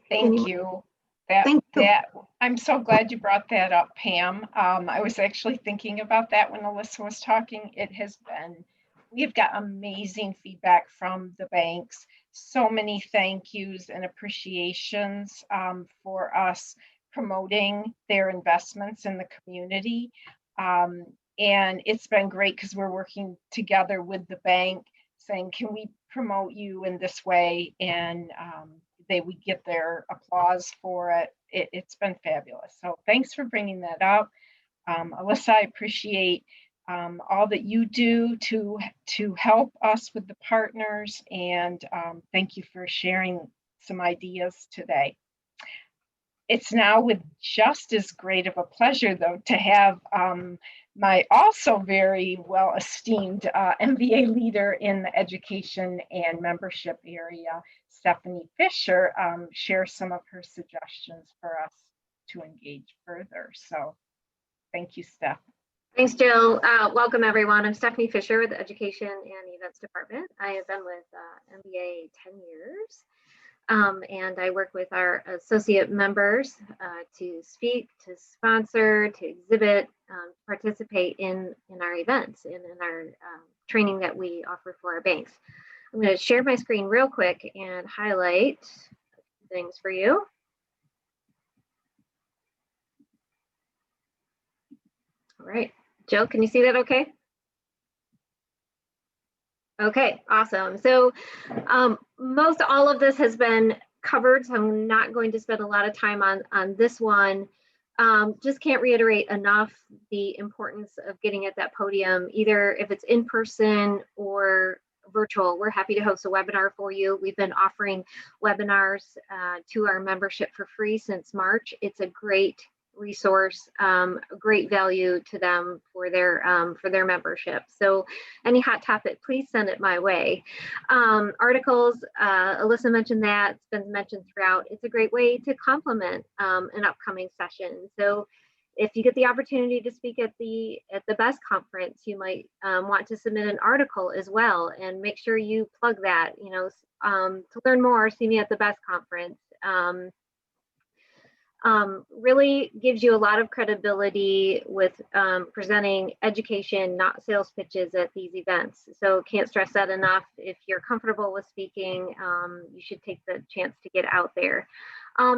Thank you. I'm so glad you brought that up, Pam. I was actually thinking about that when Alyssa was talking. We've got amazing feedback from the banks. So many thank yous and appreciations for us promoting their investments in the community. And it's been great because we're working together with the bank saying, can we promote you in this way? And we get their applause for it. It's been fabulous. So thanks for bringing that up. Alyssa, I appreciate all that you do to help us with the partners, and thank you for sharing some ideas today. It's now with just as great of a pleasure, though, to have my also very well esteemed MBA leader in the education and membership area, Stephanie Fisher, share some of her suggestions for us to engage further. So thank you, Steph. Thanks, Jill. Welcome, everyone. I'm Stephanie Fisher with the Education and Events Department. I have been with MBA 10 years. And I work with our associate members to speak, to sponsor, to exhibit, participate in our events and in our training that we offer for our banks. I'm going to share my screen real quick and highlight things for you. All right, Jill, can you see that okay? Okay, awesome. So most all of this has been covered, so I'm not going to spend a lot of time on this one. Just can't reiterate enough the importance of getting at that podium, either if it's in person or virtual. We're happy to host a webinar for you. We've been offering webinars to our membership for free since March. It's a great resource, great value to them for their membership. So any hot topic, please send it my way. Articles, Alyssa mentioned that, it's been mentioned throughout. It's a great way to complement an upcoming session. So if you get the opportunity to speak at the BASC conference, you might want to submit an article as well, and make sure you plug that. You know, to learn more, see me at the BASC conference. Really gives you a lot of credibility with presenting education, not sales pitches at these events. So can't stress that enough. If you're comfortable with speaking, you should take the chance to get out there.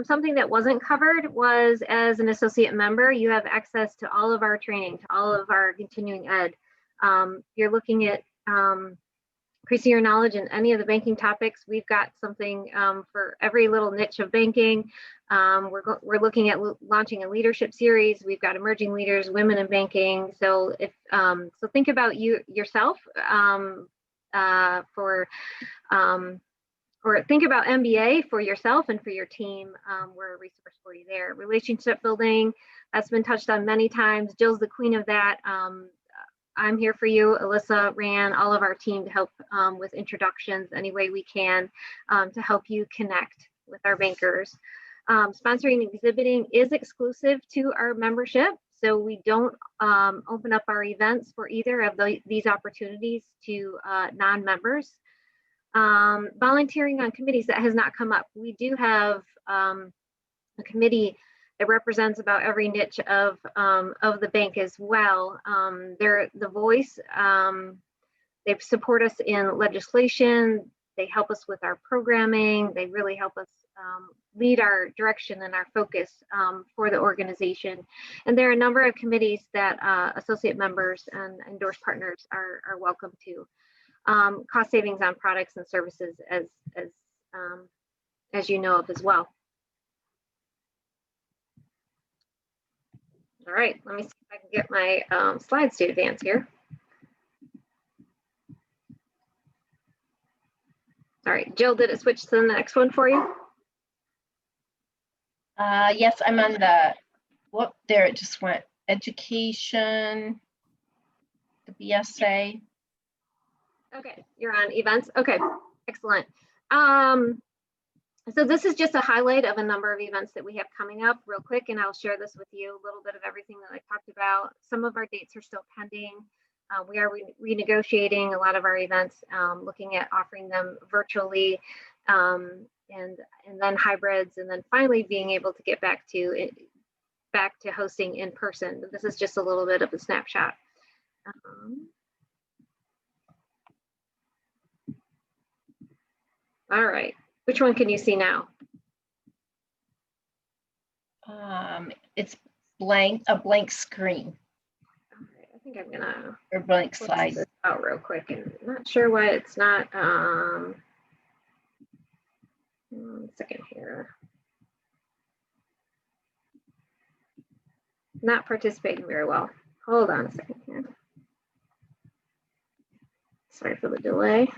Something that wasn't covered was, as an associate member, you have access to all of our training, to all of our continuing ed. You're looking at increasing your knowledge in any of the banking topics. We've got something for every little niche of banking. We're looking at launching a leadership series. We've got emerging leaders, women in banking. So if so, think about yourself or think about MBA for yourself and for your team. We're a resource for you there. Relationship building, that's been touched on many times. Jill's the queen of that. I'm here for you. Alyssa ran all of our team to help with introductions any way we can to help you connect with our bankers. Sponsoring and exhibiting is exclusive to our membership, so we don't open up our events for either of these opportunities to non-members. Volunteering on committees, that has not come up. We do have a committee that represents about every niche of the bank as well. They're the voice. They support us in legislation. They help us with our programming. They really help us lead our direction and our focus for the organization. And there are a number of committees that associate members and endorsed partners are welcome to. Cost savings on products and services, as you know of as well. All right, let me see if I can get my slides to advance here. All right, Jill, did it switch to the next one for you? Yes, I'm on the, whoop, there it just went. Education, the BSA. Okay, you're on events. Okay, excellent. So this is just a highlight of a number of events that we have coming up real quick, and I'll share this with you, a little bit of everything that I talked about. Some of our dates are still pending. We are renegotiating a lot of our events, looking at offering them virtually, and then hybrids, and then finally being able to get back to hosting in person. But this is just a little bit of a snapshot. All right, which one can you see now? It's blank, a blank screen. Okay, I think I'm gonna or blank slide this out real quick, and I'm not sure why it's not. 1 second here. Not participating very well. Hold on a second here. Sorry for the delay.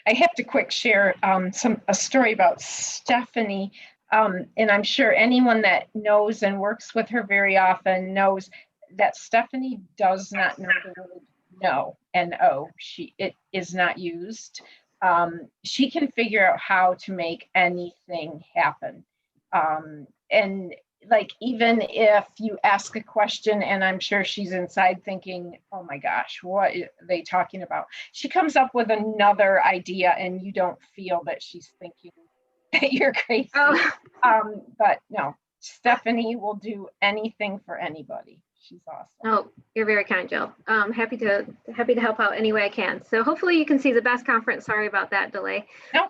I have to quick share a story about Stephanie, and I'm sure anyone that knows and works with her very often knows that Stephanie does not know the word no, N-O. It is not used. She can figure out how to make anything happen, and like, even if you ask a question and I'm sure she's inside thinking, oh my gosh, what are they talking about? She comes up with another idea and you don't feel that she's thinking that you're crazy. Oh. But no, Stephanie will do anything for anybody. She's awesome. Oh, you're very kind, Jill. Happy to help out any way I can. So hopefully you can see the BASC conference. Sorry about that delay. Nope.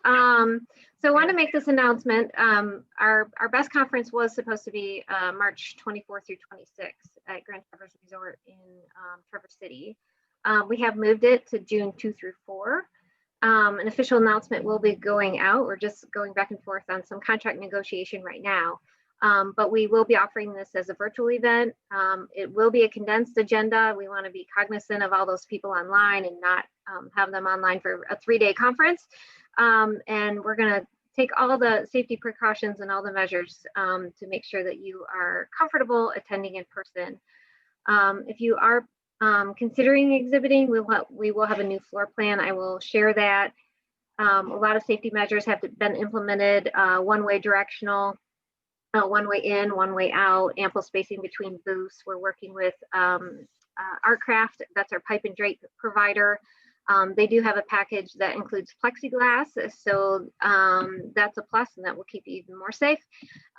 So I want to make this announcement. Our BASC conference was supposed to be March 24th through 26th at Grand Traverse Resort in Traverse City. We have moved it to June 2 through 4. An official announcement will be going out. We're just going back and forth on some contract negotiation right now. But we will be offering this as a virtual event. It will be a condensed agenda. We want to be cognizant of all those people online and not have them online for a 3-day conference. And we're going to take all the safety precautions and all the measures to make sure that you are comfortable attending in person. If you are considering exhibiting, we will have a new floor plan. I will share that. A lot of safety measures have been implemented, one-way directional, one-way in, one-way out, ample spacing between booths. We're working with Artcraft, that's our pipe and drape provider. They do have a package that includes plexiglass, so that's a plus, and that will keep you even more safe.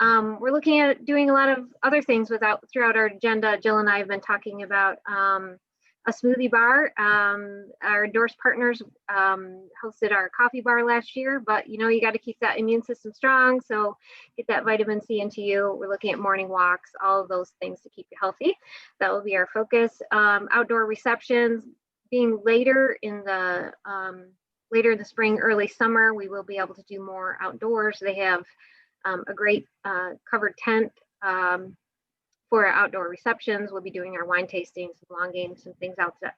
We're looking at doing a lot of other things throughout our agenda. Jill and I have been talking about a smoothie bar. Our Endorsed partners hosted our coffee bar last year, but you got to keep that immune system strong, so get that vitamin C into you. We're looking at morning walks, all of those things to keep you healthy. That will be our focus. Outdoor receptions, being later in the spring, early summer, we will be able to do more outdoors. They have a great covered tent for our outdoor receptions. We'll be doing our wine tastings, long games, and things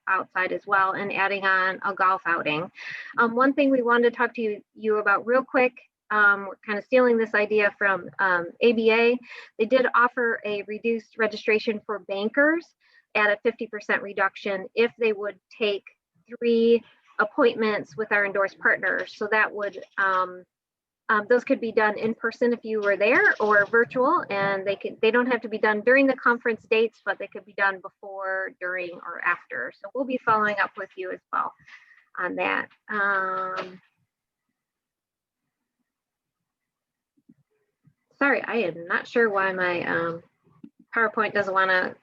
outside as well, and adding on a golf outing. One thing we wanted to talk to you about real quick, we're kind of stealing this idea from ABA. They did offer a reduced registration for bankers at a 50% reduction if they would take 3 appointments with our Endorsed partners. So that would, those could be done in person if you were there, or virtual, and they don't have to be done during the conference dates, but they could be done before, during, or after. So we'll be following up with you as well on that. Sorry, I am not sure why my PowerPoint doesn't want to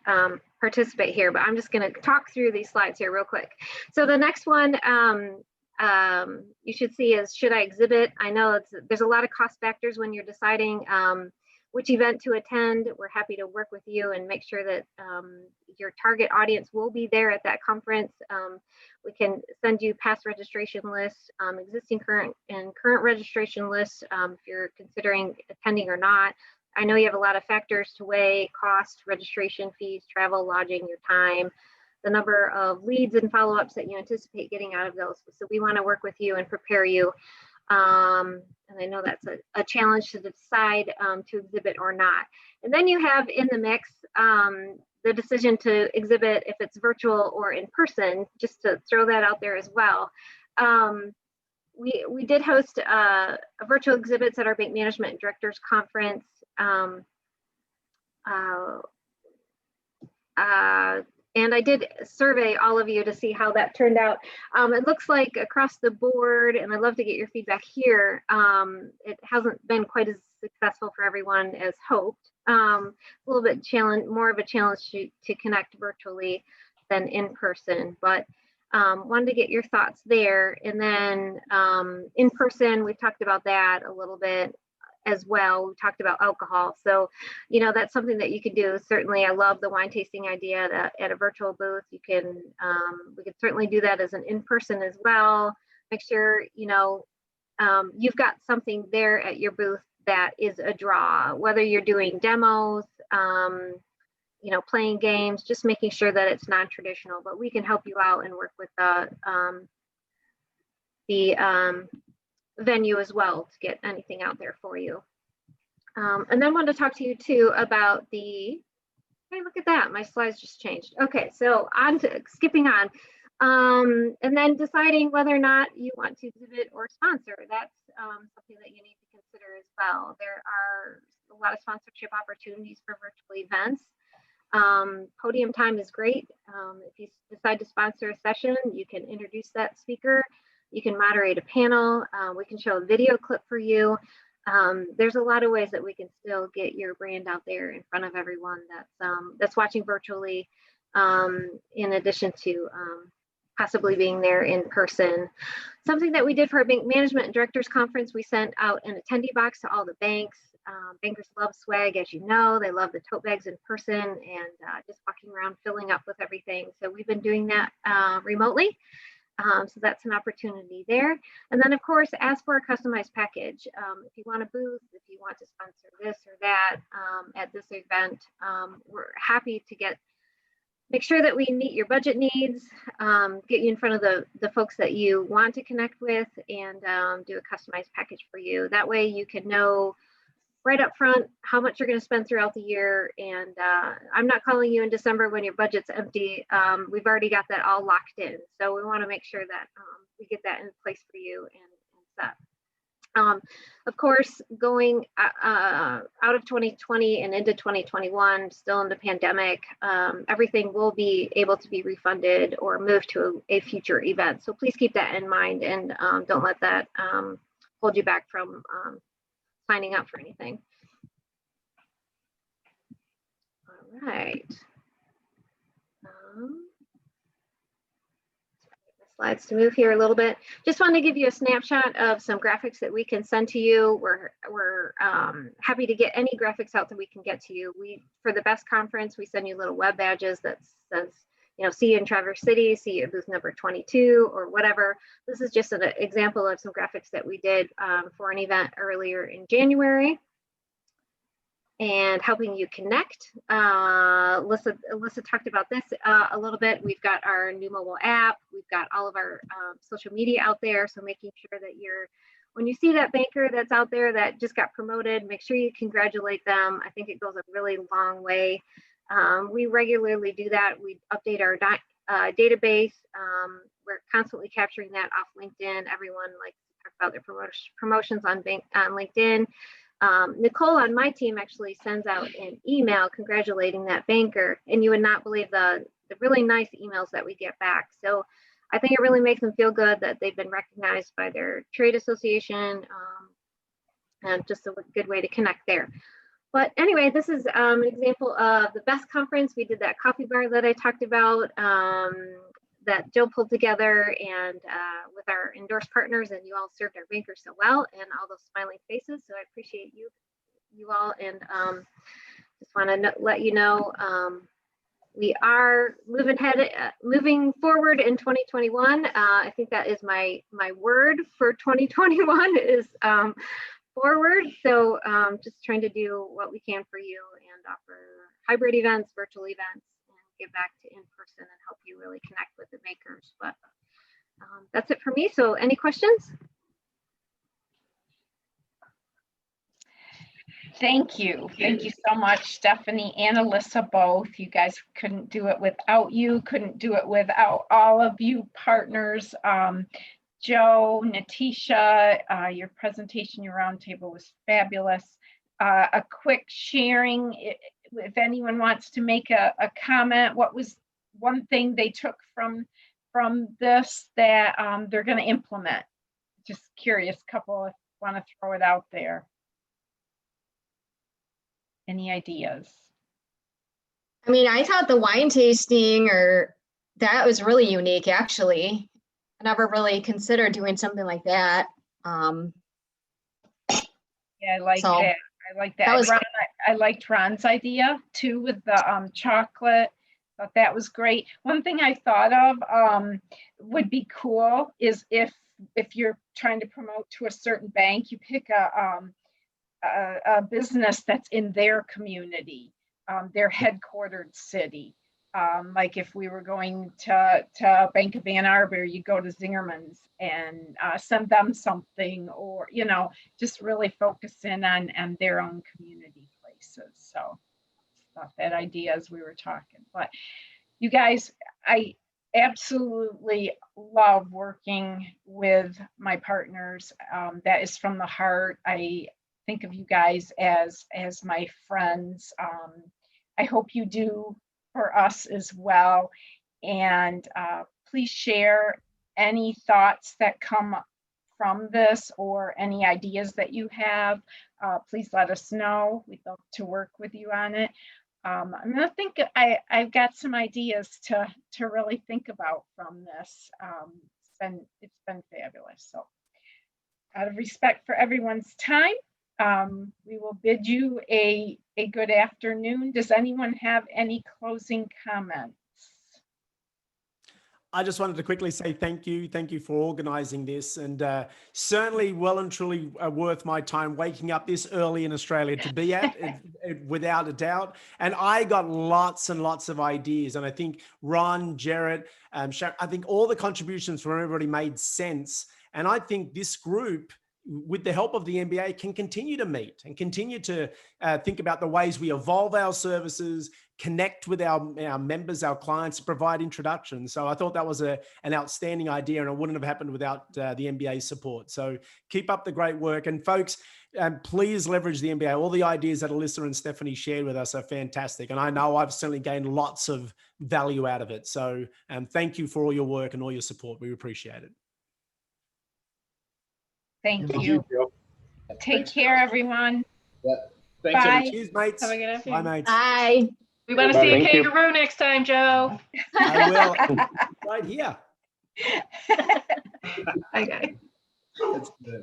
participate here, but I'm just going to talk through these slides here real quick. So the next one you should see is, should I exhibit? I know there's a lot of cost factors when you're deciding which event to attend. We're happy to work with you and make sure that your target audience will be there at that conference. We can send you past registration lists, existing current registration lists if you're considering attending or not. I know you have a lot of factors to weigh: cost, registration fees, travel, lodging, your time, the number of leads and follow-ups that you anticipate getting out of those. So we want to work with you and prepare you. And I know that's a challenge to decide to exhibit or not. And then you have in the mix the decision to exhibit if it's virtual or in person, just to throw that out there as well. We did host a virtual exhibits at our Bank Management Directors Conference. And I did survey all of you to see how that turned out. It looks like across the board, and I'd love to get your feedback here, it hasn't been quite as successful for everyone as hoped. A little bit more of a challenge to connect virtually than in person, but wanted to get your thoughts there. And then in person, we've talked about that a little bit as well. We talked about alcohol. So, that's something that you could do. Certainly, I love the wine tasting idea at a virtual booth. You can, we could certainly do that as an in-person as well. Make sure, you've got something there at your booth that is a draw, whether you're doing demos, playing games, just making sure that it's non-traditional, but we can help you out and work with the venue as well to get anything out there for you. And then wanted to talk to you too about hey, look at that, my slides just changed. Okay, so skipping on. And then deciding whether or not you want to exhibit or sponsor. That's something that you need to consider as well. There are a lot of sponsorship opportunities for virtual events. Podium time is great. If you decide to sponsor a session, you can introduce that speaker. You can moderate a panel. We can show a video clip for you. There's a lot of ways that we can still get your brand out there in front of everyone that's watching virtually, in addition to possibly being there in person. Something that we did for our Bank Management Directors Conference, we sent out an attendee box to all the banks. Bankers love swag, as you know. They love the tote bags in person and just walking around filling up with everything. So we've been doing that remotely. So that's an opportunity there. And then, of course, ask for a customized package. If you want a booth, if you want to sponsor this or that at this event, we're happy to make sure that we meet your budget needs, get you in front of the folks that you want to connect with, and do a customized package for you. That way you can know right up front how much you're going to spend throughout the year. And I'm not calling you in December when your budget's empty. We've already got that all locked in. So we want to make sure that we get that in place for you and set. Of course, going out of 2020 and into 2021, still in the pandemic, everything will be able to be refunded or moved to a future event. So please keep that in mind and don't let that hold you back from signing up for anything. All right. Slides to move here a little bit. Just wanted to give you a snapshot of some graphics that we can send to you. We're happy to get any graphics out that we can get to you. For the BEST conference, we send you little web badges that says, see you in Traverse City, see you at booth number 22 or whatever. This is just an example of some graphics that we did for an event earlier in January. And helping you connect. Alyssa talked about this a little bit. We've got our new mobile app. We've got all of our social media out there. So making sure that when you see that banker that's out there that just got promoted, make sure you congratulate them. I think it goes a really long way. We regularly do that. We update our database. We're constantly capturing that off LinkedIn. Everyone likes to talk about their promotions on LinkedIn. Nicole on my team actually sends out an email congratulating that banker, and you would not believe the really nice emails that we get back. So I think it really makes them feel good that they've been recognized by their trade association, and just a good way to connect there. But anyway, this is an example of the BEST conference. We did that coffee bar that I talked about, that Jill pulled together, and with our Endorsed partners, and you all served our bankers so well, and all those smiling faces. So I appreciate you all, and just want to let you know we are moving forward in 2021. I think that is my word for 2021 is forward. So just trying to do what we can for you and offer hybrid events, virtual events, get back to in person and help you really connect with the makers. But that's it for me. So any questions? Thank you. Thank you so much, Stephanie and Alyssa, both. You guys couldn't do it without you, couldn't do it without all of you partners. Joe, Natisha, your presentation, your roundtable was fabulous. A quick sharing, if anyone wants to make a comment, what was one thing they took from this that they're going to implement? Just curious, couple if you want to throw it out there. Any ideas? I mean, I thought the wine tasting that was really unique, actually. I never really considered doing something like that. Yeah, I like that. I like that. I liked Ron's idea too with the chocolate. Thought that was great. One thing I thought of would be cool is if you're trying to promote to a certain bank, you pick a business that's in their community, their headquartered city. Like if we were going to Bank of Ann Arbor, you go to Zingerman's and send them something, or just really focus in on their own community places. So thought that idea as we were talking. But you guys, I absolutely love working with my partners. That is from the heart. I think of you guys as my friends. I hope you do for us as well. And please share any thoughts that come from this or any ideas that you have. Please let us know. We'd love to work with you on it. I'm gonna think I've got some ideas to really think about from this. It's been fabulous. So out of respect for everyone's time, we will bid you a good afternoon. Does anyone have any closing comments? I just wanted to quickly say thank you. Thank you for organizing this, and certainly well and truly worth my time waking up this early in Australia to be at, without a doubt. And I got lots and lots of ideas. And I think Ron, Jarrett, Sharon, I think all the contributions from everybody made sense. And I think this group, with the help of the MBA, can continue to meet and continue to think about the ways we evolve our services, connect with our members, our clients, provide introductions. So I thought that was an outstanding idea, and it wouldn't have happened without the MBA support. So keep up the great work. And folks, please leverage the MBA. All the ideas that Alyssa and Stephanie shared with us are fantastic. And I know I've certainly gained lots of value out of it. So thank you for all your work and all your support. We appreciate it. Thank you. Take care, everyone. Yeah. Thanks, Bye. everyone. Cheers, mates. Have a good afternoon. Bye, mates. Bye. We want to see a Thank you. kangaroo next time, Joe. I will. Right here. Okay. That's good.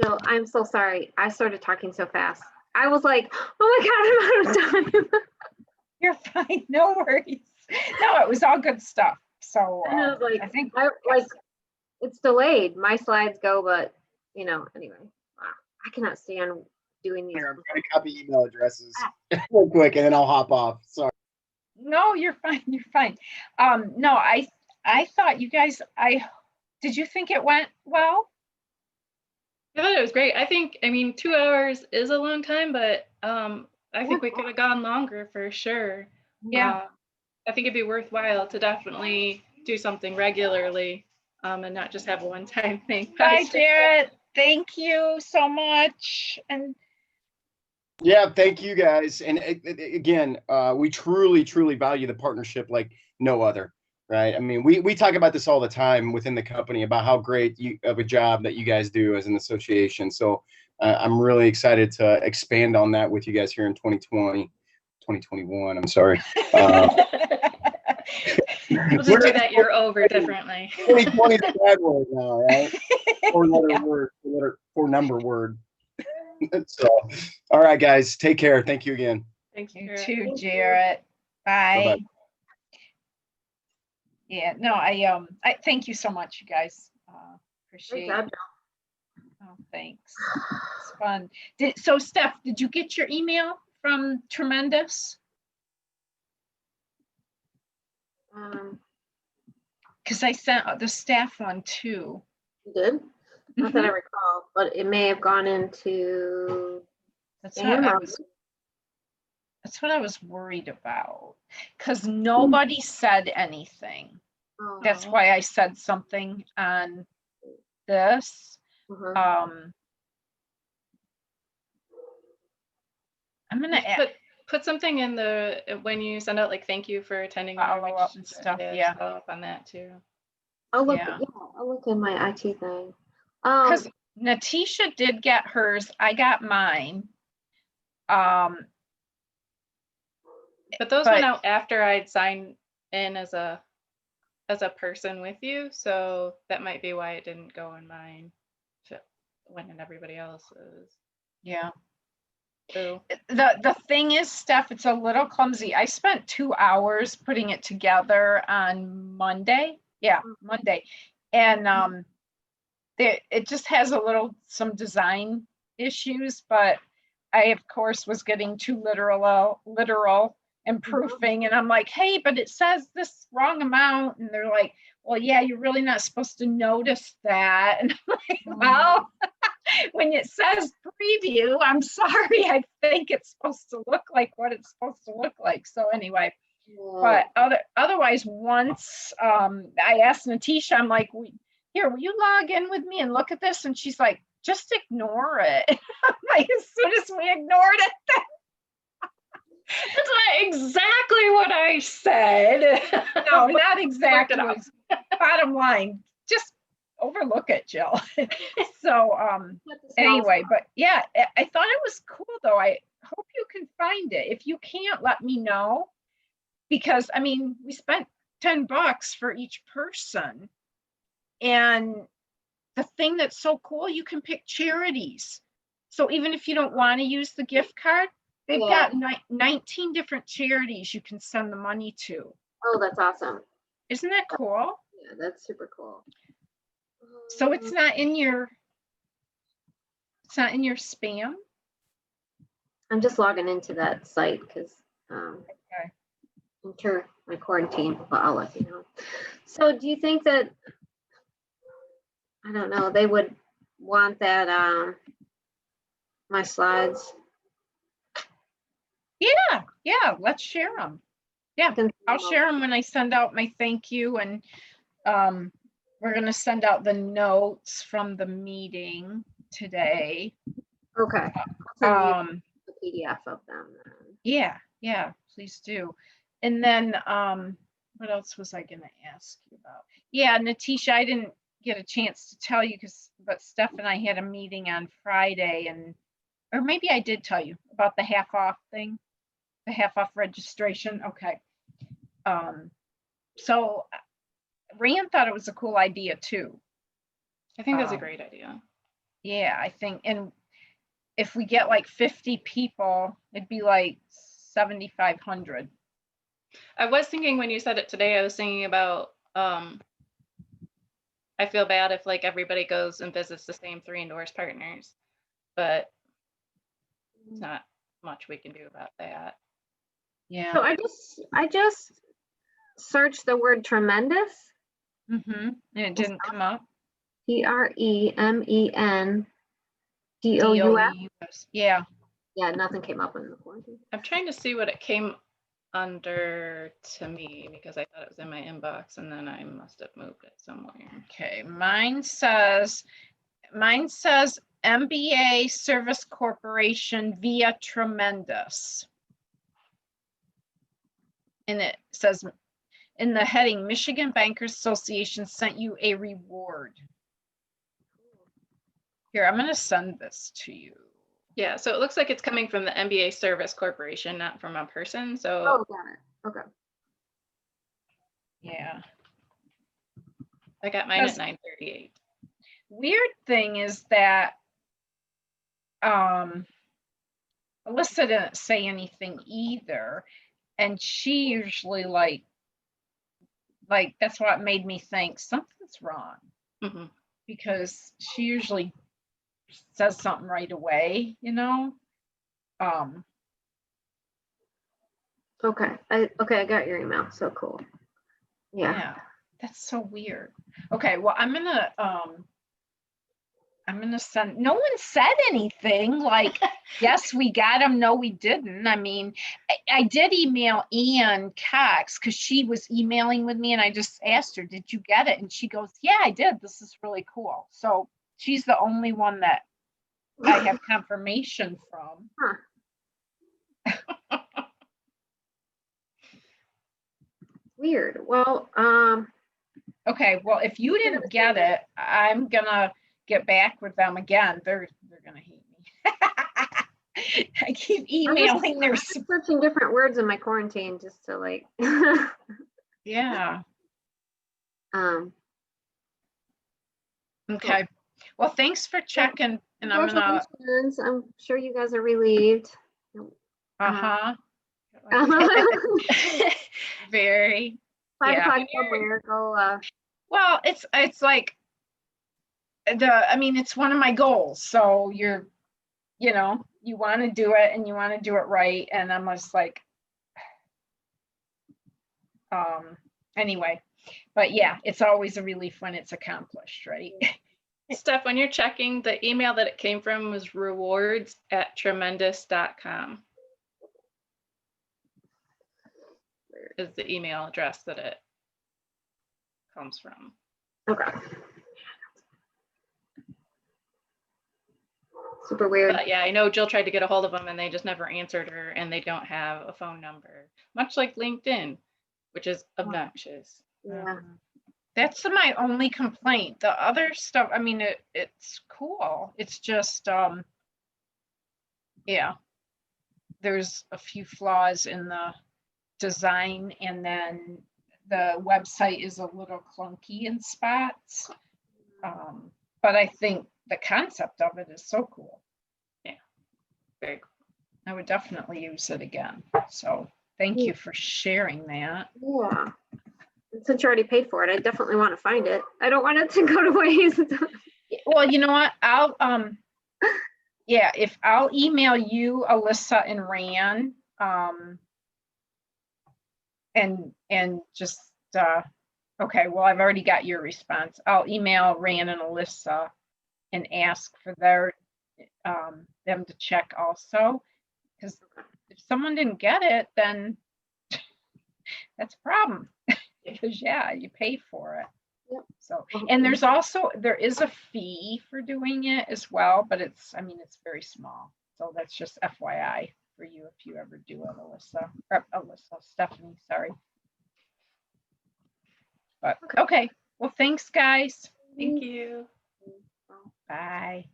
Jill, I'm so sorry. I started talking so fast. I was like, oh my God, I'm out of time. You're fine. No worries. No, it was all good stuff. So And I was like, I think it's delayed. My slides go, but anyway, I cannot stand doing these. Here, I'm trying to copy email addresses real quick, and then I'll hop off. Sorry. no, you're fine. You're fine. No, I thought you guys, did you think it went well? I thought it was great. I mean, 2 hours is a long time, but I think we could have gone longer for sure. Yeah. I think it'd be worthwhile to definitely do something regularly and not just have a one-time thing. Bye, Jarrett. Thank you so much. And Yeah, thank you guys. And again, we truly, truly value the partnership like no other, right? I mean, we talk about this all the time within the company about how great of a job that you guys do as an association. So I'm really excited to expand on that with you guys here in 2021. I'm sorry. We'll just do that year over differently. 2020 is a bad word now, right? Four number word. So, all right, guys, take care. Thank you again. Thank you. you too, Jarrett. Bye. Bye-bye. Yeah, no, I thank you so much, you guys. Appreciate Great job, it. Oh, thanks. It's fun. So Steph, did you get your email from Tremendous? Because I sent the staff one too. You did? Not that I recall, but it may have gone into That's spam or- what I was worried about. Because nobody said anything. That's why I said something on this. I'm gonna add. Put something in when you send out like thank you for attending Follow up and stuff. Yeah. Follow up on that too. I'll look. Yeah. I'll look in my IT thing. Because Natisha did get hers. I got mine. But those went out after I'd signed in as a person with you, so that might be why it didn't go in mine. Went in everybody else's. Yeah. So the thing is, Steph, it's a little clumsy. I spent 2 hours putting it together on Monday. Yeah, Monday. And it just has some design issues, but I of course was getting too literal and proofing, and I'm like, hey, but it says this wrong amount, and they're like, well, yeah, you're really not supposed to notice that. And I'm like, well, when it says preview, I'm sorry, I think it's supposed to look like what it's supposed to look like. So anyway, but otherwise, once I asked Natisha, I'm like, will you log in with me and look at this? And she's like, just ignore it. I'm like, as soon as we ignored it, that's not exactly what I said. No, not exactly. Bottom line, just overlook it, Jill. So anyway, but yeah, I thought it was cool though. I hope you can find it. If you can't, let me know, because I mean, we spent $10 for each person, and the thing that's so cool, you can pick charities. So even if you don't want to use the gift card, they've got 19 different charities you can send the money to. Oh, that's awesome. Isn't that cool? Yeah, that's super cool. So it's not in your spam. I'm just logging into that site because I'm sure my quarantine, but I'll let you know. So do you think that, I don't know, they would want that, my slides? Yeah, let's share them. Yeah, I'll share them when I send out my thank you, and we're going to send out the notes from the meeting today. Okay. I'll send you the PDF of them then. Yeah, please do. And then what else was I going to ask you about? Yeah, Natisha, I didn't get a chance to tell you but Steph and I had a meeting on Friday, or maybe I did tell you about the half off thing, the half off registration. Okay. So Rand thought it was a cool idea too. I think that's a great idea. Yeah, I think, and if we get like 50 people, it'd be like 7,500. I was thinking when you said it today, I was thinking about, I feel bad if like everybody goes and visits the same 3 Endorsed partners, but it's not much we can do about that. Yeah. So I just searched the word tremendous. And it didn't come up. TREMENDOUS. Yeah. Yeah, nothing came up in the quarantine. I'm trying to see what it came under to me because I thought it was in my inbox and then I must have moved it somewhere. Okay, mine says MBA Service Corporation via Tremendous. And it says in the heading, Michigan Bankers Association sent you a reward. Here, I'm going to send this to you. Yeah, so it looks like it's coming from the MBA Service Corporation, not from a person. So oh, got it. Okay. Yeah. I got mine at 9:38. Weird thing is that Alyssa didn't say anything either. And she usually like that's what made me think something's wrong. Because she usually says something right away, you know? Okay. I got your email. So cool. Yeah. That's so weird. Okay, well, I'm gonna send, no one said anything like, yes, we got them, no, we didn't. I mean, I did email Ann Cox because she was emailing with me and I just asked her, did you get it? And she goes, yeah, I did. This is really cool. So she's the only one that I have confirmation from. Weird. Well, okay, well, if you didn't get it, I'm gonna get back with them again. They're gonna hate me. I keep emailing their searching different words in my quarantine just to like yeah. Okay. Well, thanks for checking, and I'm sure you guys are relieved. Very. 5 o'clock somewhere. Go. Well, it's like I mean, it's one of my goals. So you want to do it and you want to do it right. And I'm just like, anyway, but yeah, it's always a relief when it's accomplished, right? Steph, when you're checking, the email that it came from was rewards@tremendous.com. Is the email address that it comes from. Okay. Super weird. But yeah, I know Jill tried to get a hold of them and they just never answered her, and they don't have a phone number, much like LinkedIn, which is obnoxious. Yeah. That's my only complaint. The other stuff, I mean, it's cool. It's just, yeah, there's a few flaws in the design, and then the website is a little clunky in spots. but I think the concept of it is so cool. Yeah, very cool. I would definitely use it again. So thank you for sharing that. Yeah. Since you already paid for it, I definitely want to find it. I don't want it to go to waste. Well, you know what? I'll yeah, if I'll email you, Alyssa and Ran, and just okay, well, I've already got your response. I'll email Ran and Alyssa and ask for their them to check also, because if someone didn't get it, then that's a problem. Because yeah, you pay for it. Yep. So, and there is a fee for doing it as well, but it's, I mean, it's very small. So that's just FYI for you if you ever do it, Stephanie, sorry. But okay, well, thanks guys. Thank you. Bye.